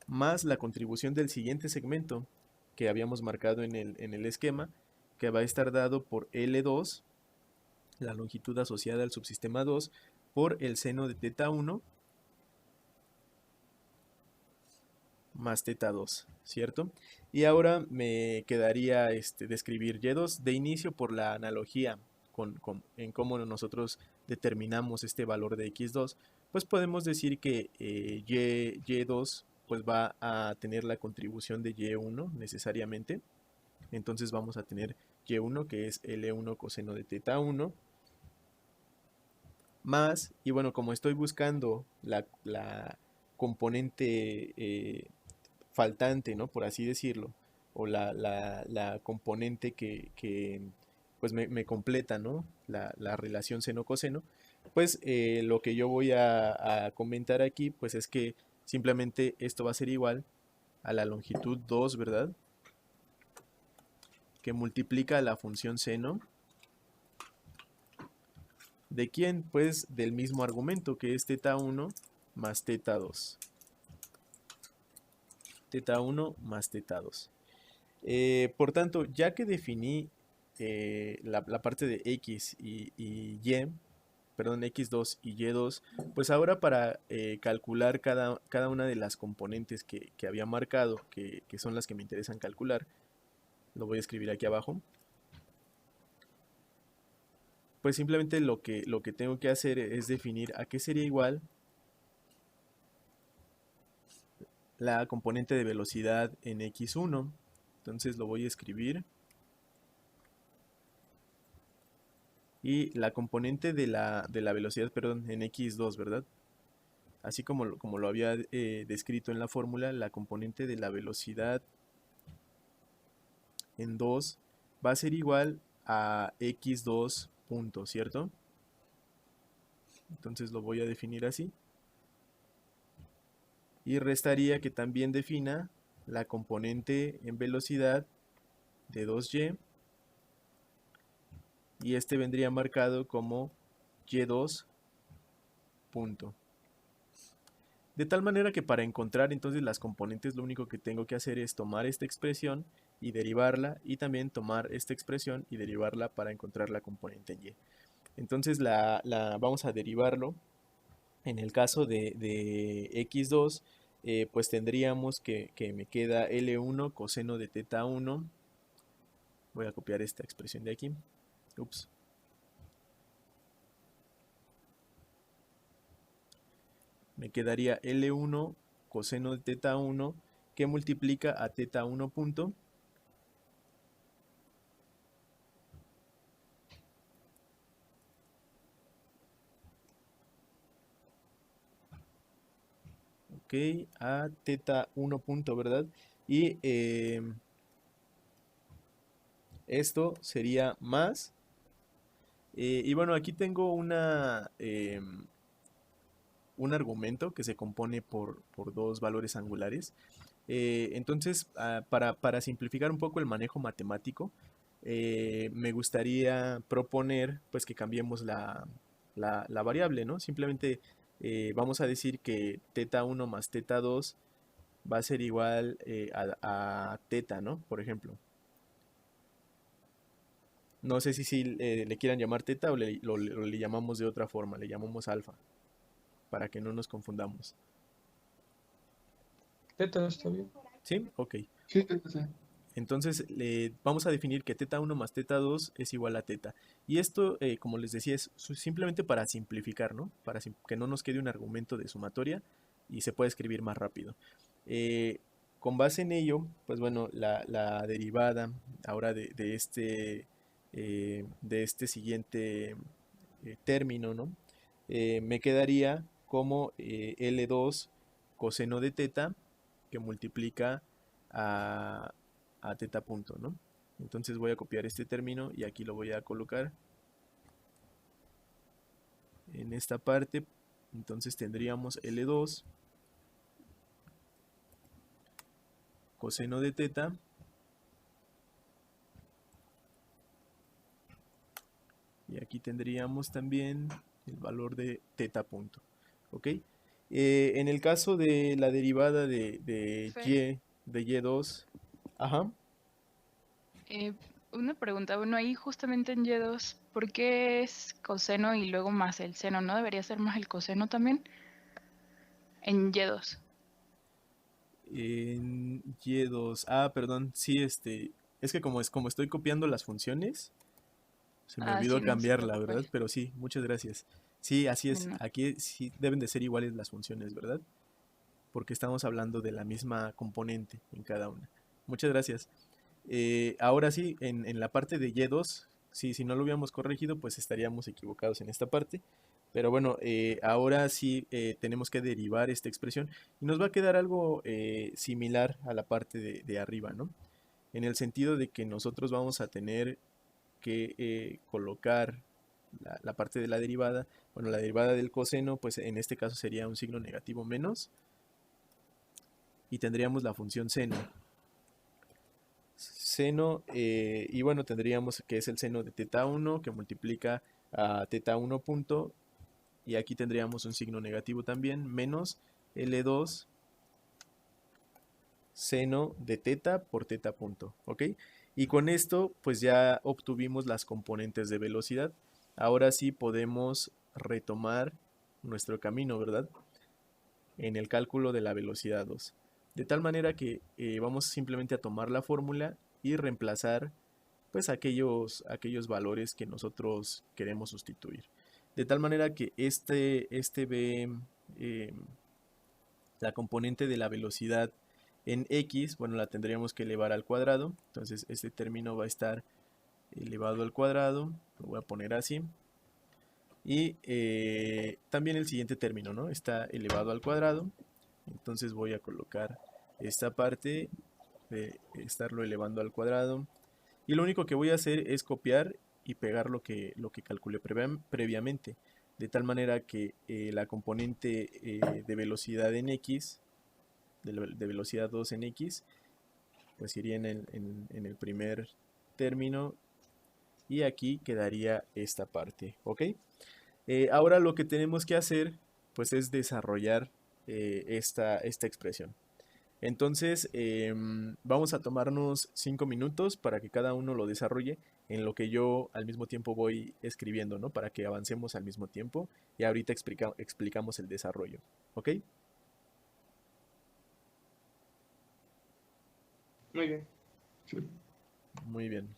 más la contribución del siguiente segmento que habíamos marcado en el esquema, que va a estar dado por L2, la longitud asociada al subsistema 2, por el seno de teta 1 más teta 2, ¿cierto? Y ahora me quedaría describir y2 de inicio por la analogía en cómo nosotros determinamos este valor de x2, pues podemos decir que y2 pues va a tener la contribución de y1 necesariamente. Entonces vamos a tener y1 que es L1 coseno de teta 1 más, y bueno, como estoy buscando la componente faltante, ¿no? Por así decirlo, o la componente que pues me completa, ¿no? La relación seno-coseno, pues lo que yo voy a comentar aquí, pues es que simplemente esto va a ser igual a la longitud 2, ¿verdad? Que multiplica la función seno. ¿De quién? Pues del mismo argumento, que es teta 1 más teta 2. Teta 1 más teta 2. Por tanto, ya que definí la parte de x y y, perdón, x2 y y2, pues ahora para calcular cada una de las componentes que había marcado, que son las que me interesan calcular, lo voy a escribir aquí abajo, pues simplemente lo que tengo que hacer es definir a qué sería igual la componente de velocidad en x1. Entonces lo voy a escribir. Y la componente de la velocidad, perdón, en x2, ¿verdad? Así como lo había descrito en la fórmula, la componente de la velocidad en 2 va a ser igual a x2 punto, ¿cierto? Entonces lo voy a definir así. y restaría que también defina la componente en velocidad de 2y, y este vendría marcado como y2 punto. De tal manera que para encontrar entonces las componentes, lo único que tengo que hacer es tomar esta expresión y derivarla, y también tomar esta expresión y derivarla para encontrar la componente en y. Entonces vamos a derivarlo. En el caso de x2, pues tendríamos que me queda L1 coseno de teta 1. Voy a copiar esta expresión de aquí. Ups. Me quedaría L1 coseno de teta 1 que multiplica a teta 1 punto. Ok, a teta 1 punto, ¿verdad? Y esto sería más. Y bueno, aquí tengo un argumento que se compone por dos valores angulares. Entonces, para simplificar un poco el manejo matemático, me gustaría proponer pues que cambiemos la variable, ¿no? Simplemente vamos a decir que teta 1 más teta 2 va a ser igual a teta, ¿no? Por ejemplo. No sé si le quieran llamar teta o le llamamos de otra forma, le llamamos alfa, para que no nos confundamos. Teta está bien. ¿Sí? Ok. Sí, teta, sí. Entonces vamos a definir que teta 1 más teta 2 es igual a teta. Y esto, como les decía, es simplemente para simplificar, ¿no? Para que no nos quede un argumento de sumatoria y se pueda escribir más rápido. Con base en ello, pues bueno, la derivada ahora de este siguiente término, ¿no? Me quedaría como L2 coseno de teta que multiplica a, a teta punto, ¿no? Entonces voy a copiar este término y aquí lo voy a colocar en esta parte. Entonces tendríamos L2 coseno de teta y aquí tendríamos también el valor de teta punto, ¿ok? En el caso de la derivada de Fer, y, de y2, ajá, eh, una pregunta, bueno, ahí justamente en Y2, ¿por qué es coseno y luego más el seno? ¿No debería ser más el coseno también? En Y2. en y2, perdón, sí, es que como estoy copiando las funciones, se me Ah, olvidó sí, no se cambiarla, preocupe. ¿verdad? Pero sí, muchas gracias. Sí, así es. Bueno, Aquí sí deben de ser iguales las funciones, ¿verdad? Porque estamos hablando de la misma componente en cada una. Muchas gracias. Ahora sí, en la parte de Y2, sí, si no lo hubiéramos corregido, pues estaríamos equivocados en esta parte. Pero bueno, ahora sí tenemos que derivar esta expresión y nos va a quedar algo similar a la parte de arriba, ¿no? En el sentido de que nosotros vamos a tener que colocar la parte de la derivada. Bueno, la derivada del coseno, pues en este caso sería un signo negativo menos. Y tendríamos la función seno. Seno, y bueno, tendríamos que es el seno de teta 1 que multiplica a teta 1 punto. Y aquí tendríamos un signo negativo también, menos L2 seno de teta por teta punto, ¿ok? Y con esto pues ya obtuvimos las componentes de velocidad. Ahora sí podemos retomar nuestro camino, ¿verdad? En el cálculo de la velocidad 2. De tal manera que vamos simplemente a tomar la fórmula y reemplazar pues aquellos valores que nosotros queremos sustituir. De tal manera que este ve la componente de la velocidad en x, bueno, la tendríamos que elevar al cuadrado. Entonces este término va a estar elevado al cuadrado. Lo voy a poner así. Y también el siguiente término, ¿no? Está elevado al cuadrado. Entonces voy a colocar esta parte de estarlo elevando al cuadrado. Y lo único que voy a hacer es copiar y pegar lo que calculé previamente. De tal manera que la componente de velocidad en x de velocidad 2 en x, pues iría en el primer término y aquí quedaría esta parte, ¿ok? Ahora lo que tenemos que hacer pues es desarrollar esta expresión. Entonces vamos a tomarnos 5 minutos para que cada uno lo desarrolle en lo que yo al mismo tiempo voy escribiendo, ¿no? Para que avancemos al mismo tiempo y ahorita explicamos el desarrollo, ¿ok? Muy bien. Muy bien.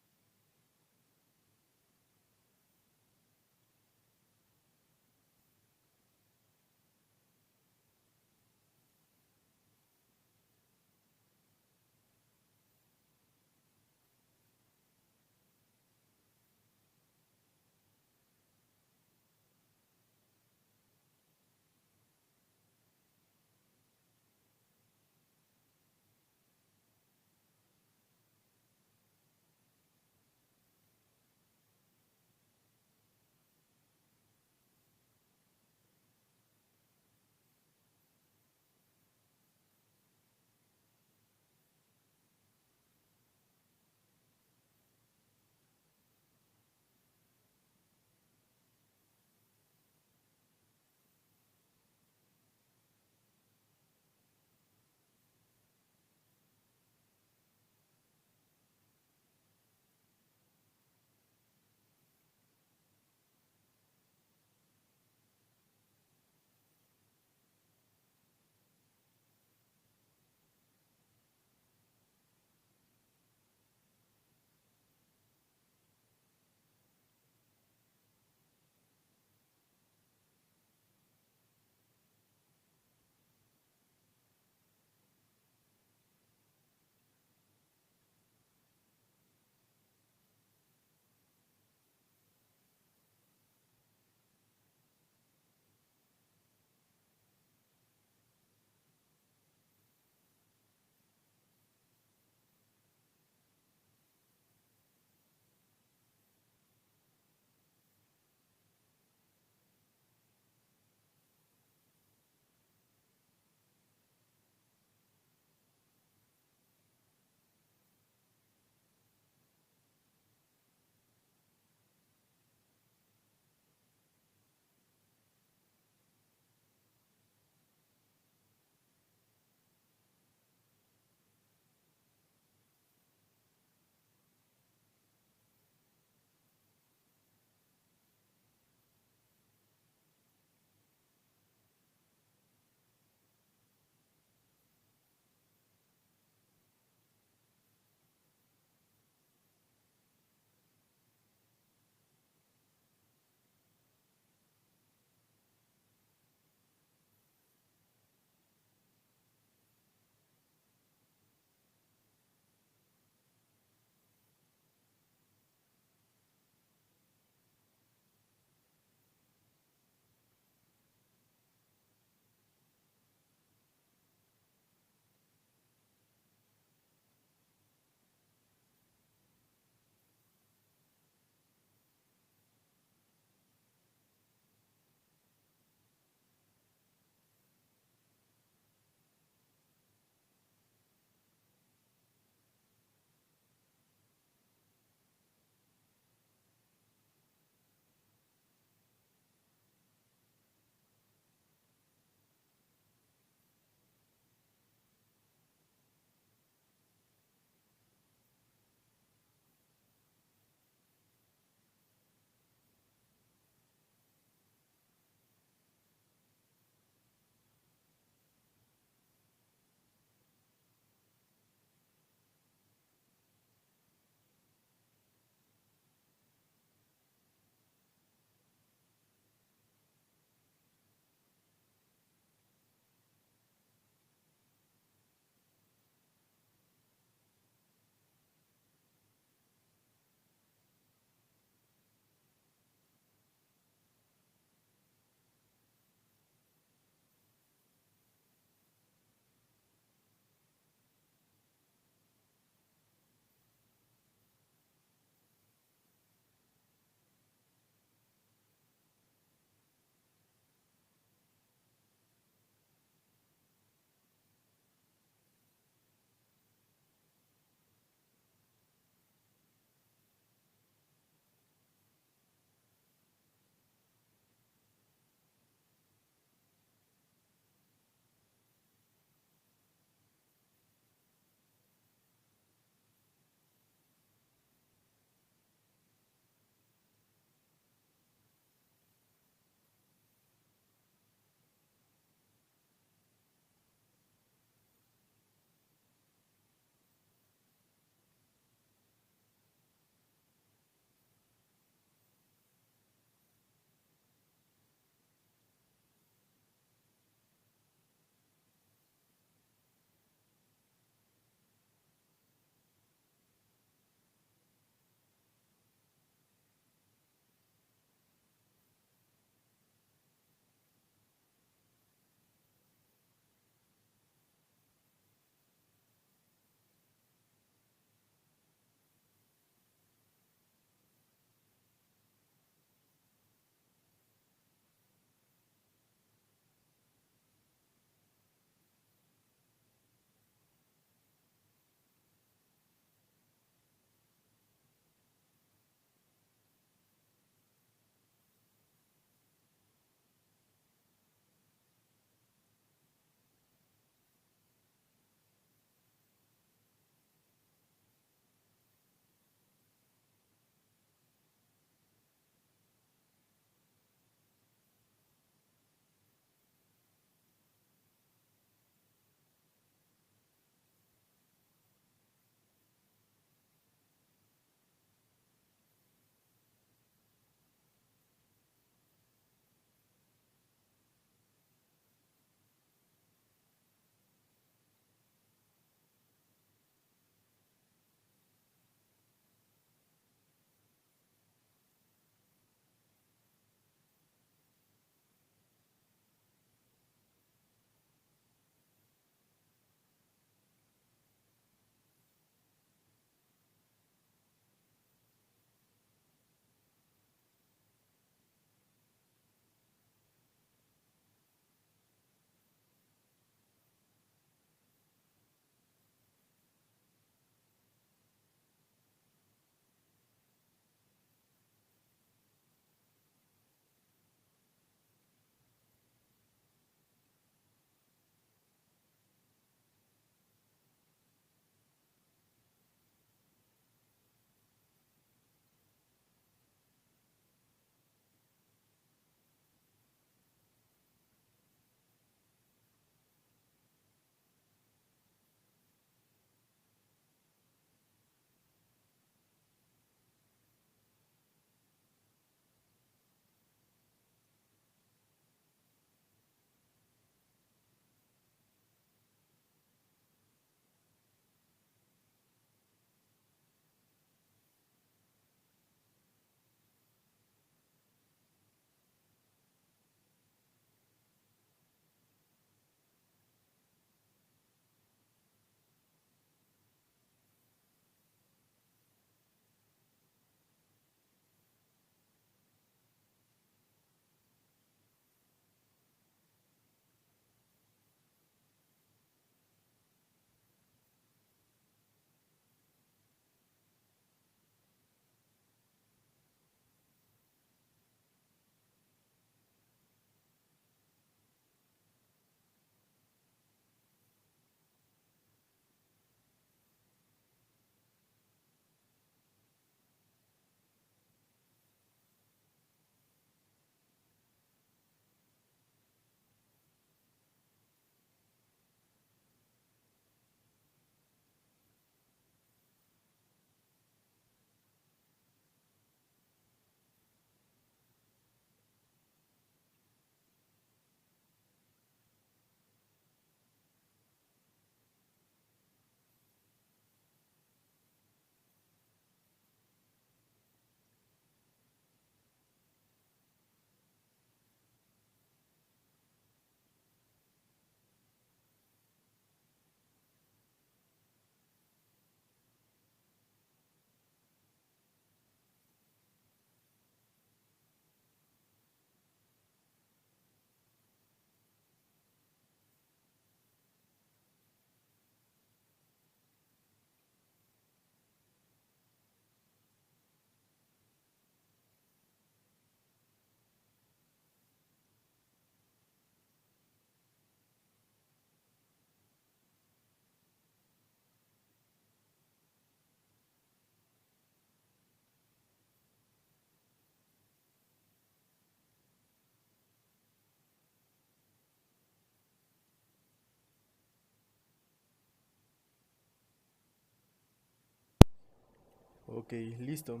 Ok, listo.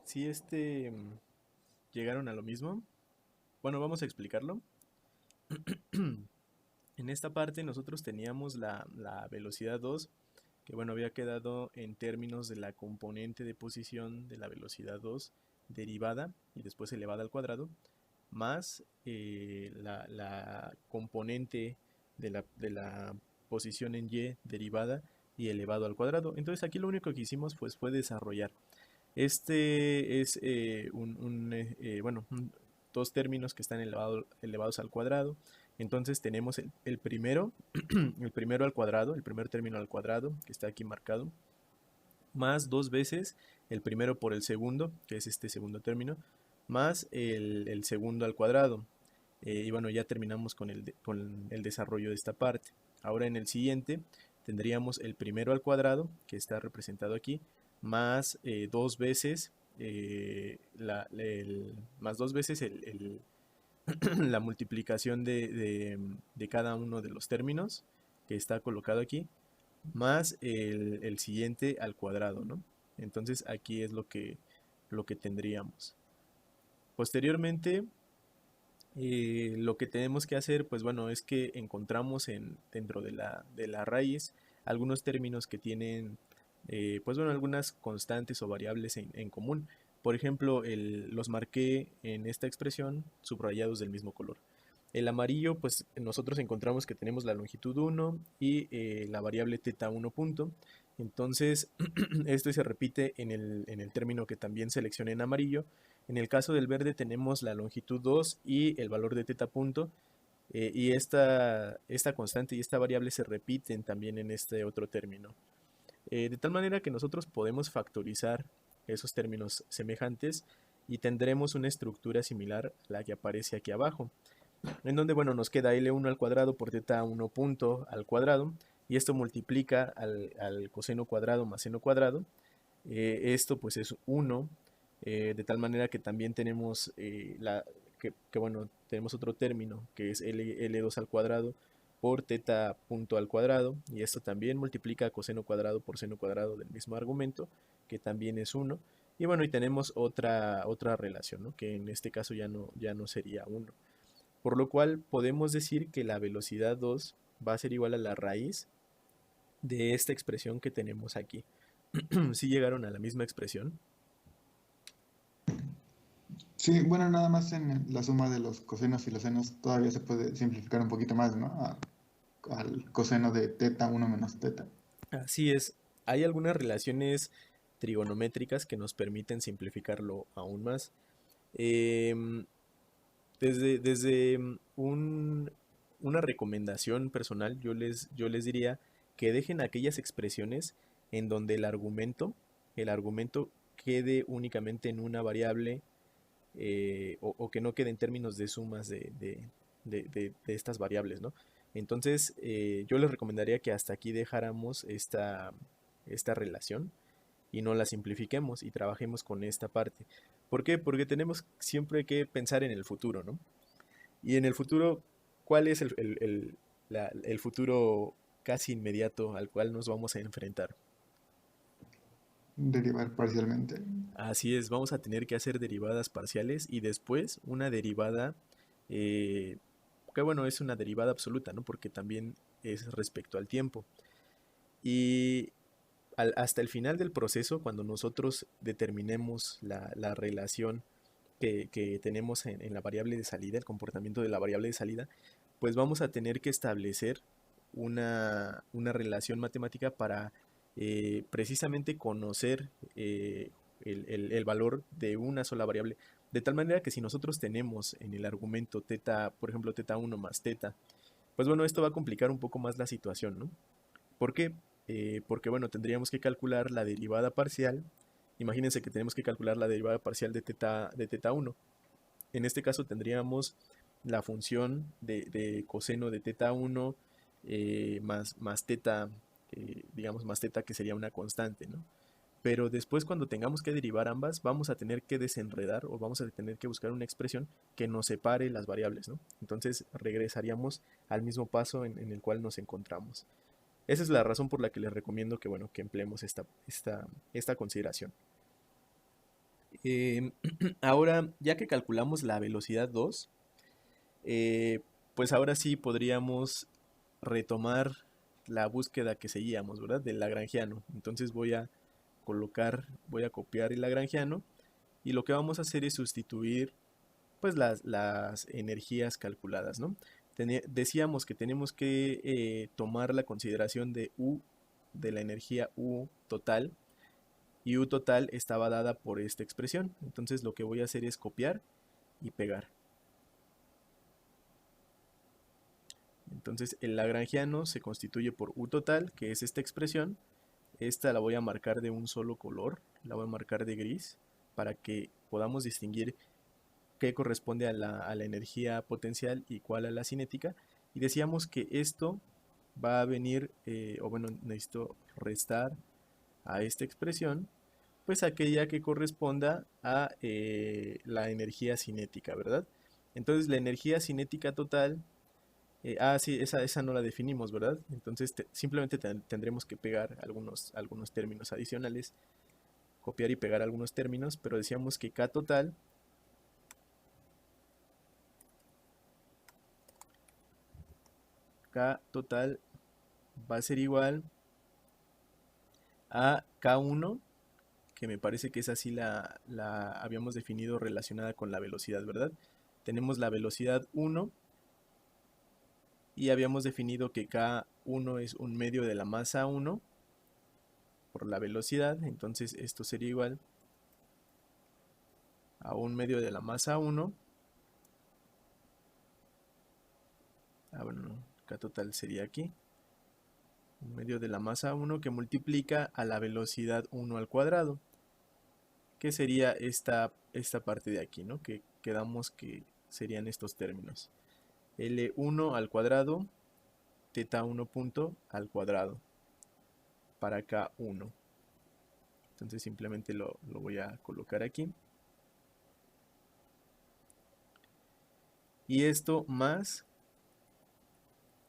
Si llegaron a lo mismo, bueno, vamos a explicarlo. En esta parte nosotros teníamos la velocidad 2, que bueno, había quedado en términos de la componente de posición de la velocidad 2 derivada y después elevada al cuadrado, más la componente de la posición en y derivada y elevado al cuadrado. Entonces aquí lo único que hicimos pues fue desarrollar. Este es dos términos que están elevados al cuadrado. Entonces tenemos el primero, el primero al cuadrado, el primer término al cuadrado, que está aquí marcado, más dos veces el primero por el segundo, que es este segundo término, más el segundo al cuadrado. Y bueno, ya terminamos con el desarrollo de esta parte. Ahora en el siguiente tendríamos el primero al cuadrado, que está representado aquí, más dos veces, más dos veces la multiplicación de cada uno de los términos que está colocado aquí, más el siguiente al cuadrado, ¿no? Entonces aquí es lo que tendríamos. Posteriormente, lo que tenemos que hacer, pues bueno, es que encontramos dentro de la raíz algunos términos que tienen, pues bueno, algunas constantes o variables en común. Por ejemplo, los marqué en esta expresión subrayados del mismo color. El amarillo, pues nosotros encontramos que tenemos la longitud 1 y la variable teta 1 punto. Entonces, esto se repite en el término que también seleccioné en amarillo. En el caso del verde tenemos la longitud 2 y el valor de teta punto. Y esta constante y esta variable se repiten también en este otro término. De tal manera que nosotros podemos factorizar esos términos semejantes y tendremos una estructura similar a la que aparece aquí abajo, en donde, bueno, nos queda L1 al cuadrado por teta 1 punto al cuadrado, y esto multiplica al coseno cuadrado más seno cuadrado. Esto pues es 1, de tal manera que también tenemos, bueno, tenemos otro término que es L2 al cuadrado por teta punto al cuadrado, y esto también multiplica coseno cuadrado por seno cuadrado del mismo argumento, que también es 1. Y bueno, y tenemos otra relación, ¿no? Que en este caso ya no sería 1. Por lo cual podemos decir que la velocidad 2 va a ser igual a la raíz de esta expresión que tenemos aquí. ¿Sí llegaron a la misma expresión? Sí, bueno, nada más en la suma de los cosenos y los senos todavía se puede simplificar un poquito más, ¿no? Al coseno de teta 1 menos teta. Así es. Hay algunas relaciones trigonométricas que nos permiten simplificarlo aún más. Em, desde una recomendación personal, yo les diría que dejen aquellas expresiones en donde el argumento quede únicamente en una variable, o que no quede en términos de sumas de estas variables, ¿no? Entonces, yo les recomendaría que hasta aquí dejáramos esta relación y no la simplifiquemos y trabajemos con esta parte. ¿Por qué? Porque tenemos siempre que pensar en el futuro, ¿no? Y en el futuro, ¿cuál es el futuro casi inmediato al cual nos vamos a enfrentar? Derivar parcialmente. Así es, vamos a tener que hacer derivadas parciales y después una derivada, eh, que bueno, es una derivada absoluta, ¿no? Porque también es respecto al tiempo. Y hasta el final del proceso, cuando nosotros determinemos la relación que tenemos en la variable de salida, el comportamiento de la variable de salida, pues vamos a tener que establecer una relación matemática para precisamente conocer el valor de una sola variable. De tal manera que si nosotros tenemos en el argumento teta, por ejemplo, teta 1 más teta, pues bueno, esto va a complicar un poco más la situación, ¿no? ¿Por qué? Porque bueno, tendríamos que calcular la derivada parcial. Imagínense que tenemos que calcular la derivada parcial de teta 1. En este caso tendríamos la función de coseno de teta 1, más teta, digamos más teta, que sería una constante, ¿no? Pero después, cuando tengamos que derivar ambas, vamos a tener que desenredar o vamos a tener que buscar una expresión que nos separe las variables, ¿no? Entonces regresaríamos al mismo paso en el cual nos encontramos. Esa es la razón por la que les recomiendo que, bueno, que empleemos esta consideración. Eh, Ahora, ya que calculamos la velocidad 2, pues ahora sí podríamos retomar la búsqueda que seguíamos, ¿verdad? Del lagrangiano. Entonces voy a copiar el lagrangiano y lo que vamos a hacer es sustituir pues las energías calculadas, ¿no? Decíamos que tenemos que tomar la consideración de U, de la energía U total, y U total estaba dada por esta expresión. Entonces lo que voy a hacer es copiar y pegar. Entonces el lagrangiano se constituye por U total, que es esta expresión. Esta la voy a marcar de un solo color, la voy a marcar de gris, para que podamos distinguir qué corresponde a la energía potencial y cuál a la cinética. Y decíamos que esto va a venir, o bueno, necesito restar a esta expresión, pues aquella que corresponda a la energía cinética, ¿verdad? Entonces la energía cinética total, sí, esa no la definimos, ¿verdad? Entonces simplemente tendremos que pegar algunos términos adicionales, copiar y pegar algunos términos, pero decíamos que K total va a ser igual a K1, que me parece que es así la habíamos definido relacionada con la velocidad, ¿verdad? Tenemos la velocidad 1 y habíamos definido que K1 es un medio de la masa 1 por la velocidad, entonces esto sería igual a un medio de la masa 1. Bueno, K total sería aquí. Un medio de la masa 1 que multiplica a la velocidad 1 al cuadrado, que sería esta parte de aquí, ¿no? Que quedamos que serían estos términos. L1 al cuadrado, teta 1 punto al cuadrado, para K1. Entonces simplemente lo voy a colocar aquí. Y esto más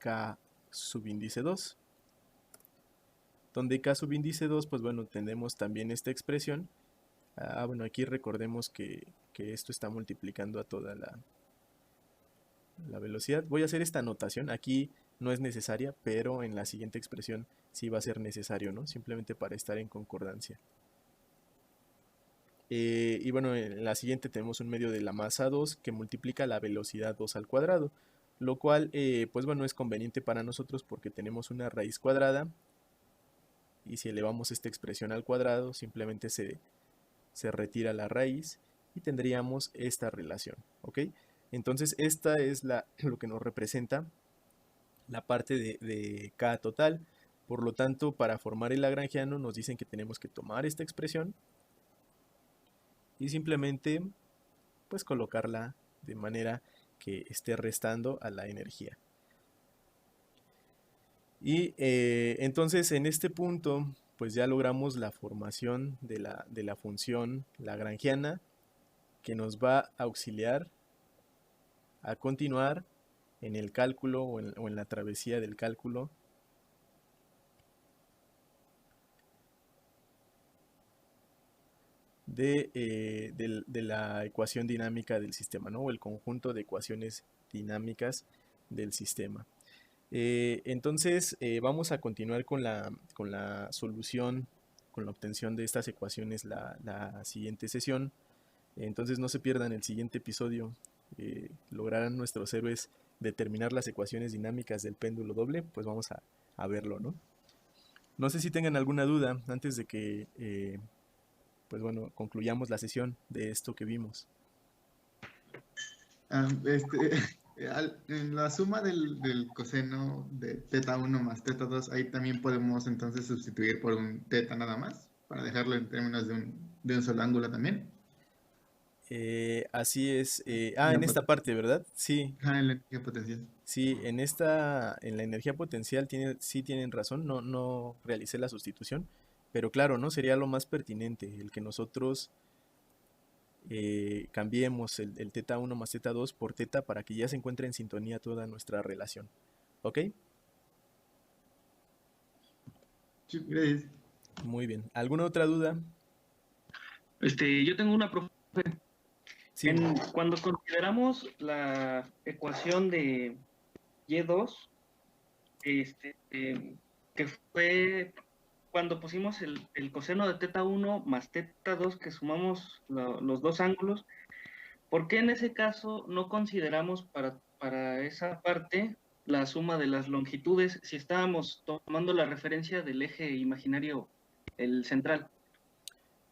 K subíndice 2. Donde K subíndice 2, pues bueno, tenemos también esta expresión. Bueno, aquí recordemos que esto está multiplicando a toda la velocidad. Voy a hacer esta anotación. Aquí no es necesaria, pero en la siguiente expresión sí va a ser necesario, ¿no? Simplemente para estar en concordancia. Y bueno, en la siguiente tenemos un medio de la masa 2 que multiplica la velocidad 2 al cuadrado, lo cual, pues bueno, es conveniente para nosotros porque tenemos una raíz cuadrada y si elevamos esta expresión al cuadrado, simplemente se retira la raíz y tendríamos esta relación, ¿ok? Entonces esta es lo que nos representa la parte de K total. Por lo tanto, para formar el lagrangiano nos dicen que tenemos que tomar esta expresión y simplemente pues colocarla de manera que esté restando a la energía. Y entonces en este punto pues ya logramos la formación de la función lagrangiana, que nos va a auxiliar a continuar en el cálculo o en la travesía del cálculo de la ecuación dinámica del sistema, ¿no? O el conjunto de ecuaciones dinámicas del sistema. Entonces vamos a continuar con la solución, con la obtención de estas ecuaciones la siguiente sesión. Entonces no se pierdan el siguiente episodio. Lograrán nuestros héroes determinar las ecuaciones dinámicas del péndulo doble. Pues vamos a verlo, ¿no? No sé si tengan alguna duda antes de que pues bueno, concluyamos la sesión de esto que vimos. En la suma del coseno de teta 1 más teta 2, ahí también podemos entonces sustituir por un teta nada más, para dejarlo en términos de un solo ángulo también. Así es. En esta parte, ¿verdad? Sí. En la energía potencial. Sí, en la energía potencial sí tienen razón, no realicé la sustitución, pero claro, ¿no? Sería lo más pertinente el que nosotros cambiemos el teta 1 más teta 2 por teta para que ya se encuentre en sintonía toda nuestra relación. ¿Ok? Sí, gracias. Muy bien. ¿Alguna otra duda? Yo tengo una profe. Sí, Cuando consideramos la ecuación de Y2, que fue cuando pusimos el coseno de teta 1 más teta 2, que sumamos los dos ángulos, ¿por qué en ese caso no consideramos para esa parte la suma de las longitudes si estábamos tomando la referencia del eje imaginario, el central?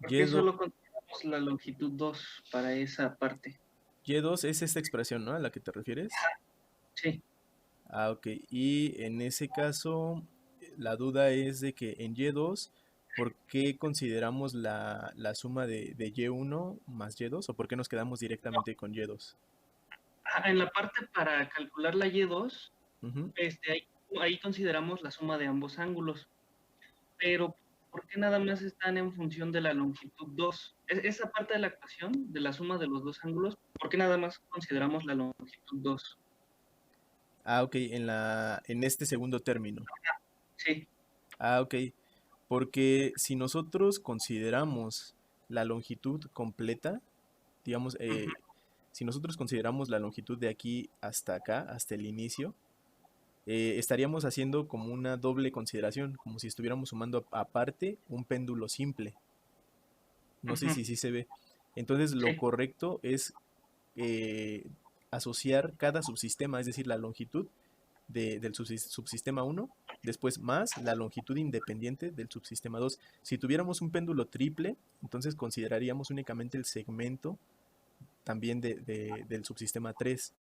¿Por qué Y2, solo consideramos la longitud 2 para esa parte? Y2 es esta expresión, ¿no? A la que te refieres. Sí. Ah, ok. Y en ese caso, la duda es de que en Y2, ¿por qué consideramos la suma de Y1 más Y2? ¿O por qué nos quedamos directamente con Y2? En la parte para calcular la Y2, Ujú. ahí consideramos la suma de ambos ángulos, pero ¿por qué nada más están en función de la longitud 2? Esa parte de la ecuación, de la suma de los dos ángulos, ¿por qué nada más consideramos la longitud 2? Ah, ok, en este segundo término. Sí. Ah, ok. Porque si nosotros consideramos la longitud completa, digamos, Ujú. si nosotros consideramos la longitud de aquí hasta acá, hasta el inicio, estaríamos haciendo como una doble consideración, como si estuviéramos sumando aparte un péndulo simple. No sé Ujú. si sí se ve. Entonces lo Sí. correcto es asociar cada subsistema, es decir, la longitud del subsistema 1, después más la longitud independiente del subsistema 2. Si tuviéramos un péndulo triple, entonces consideraríamos únicamente el segmento también del subsistema 3.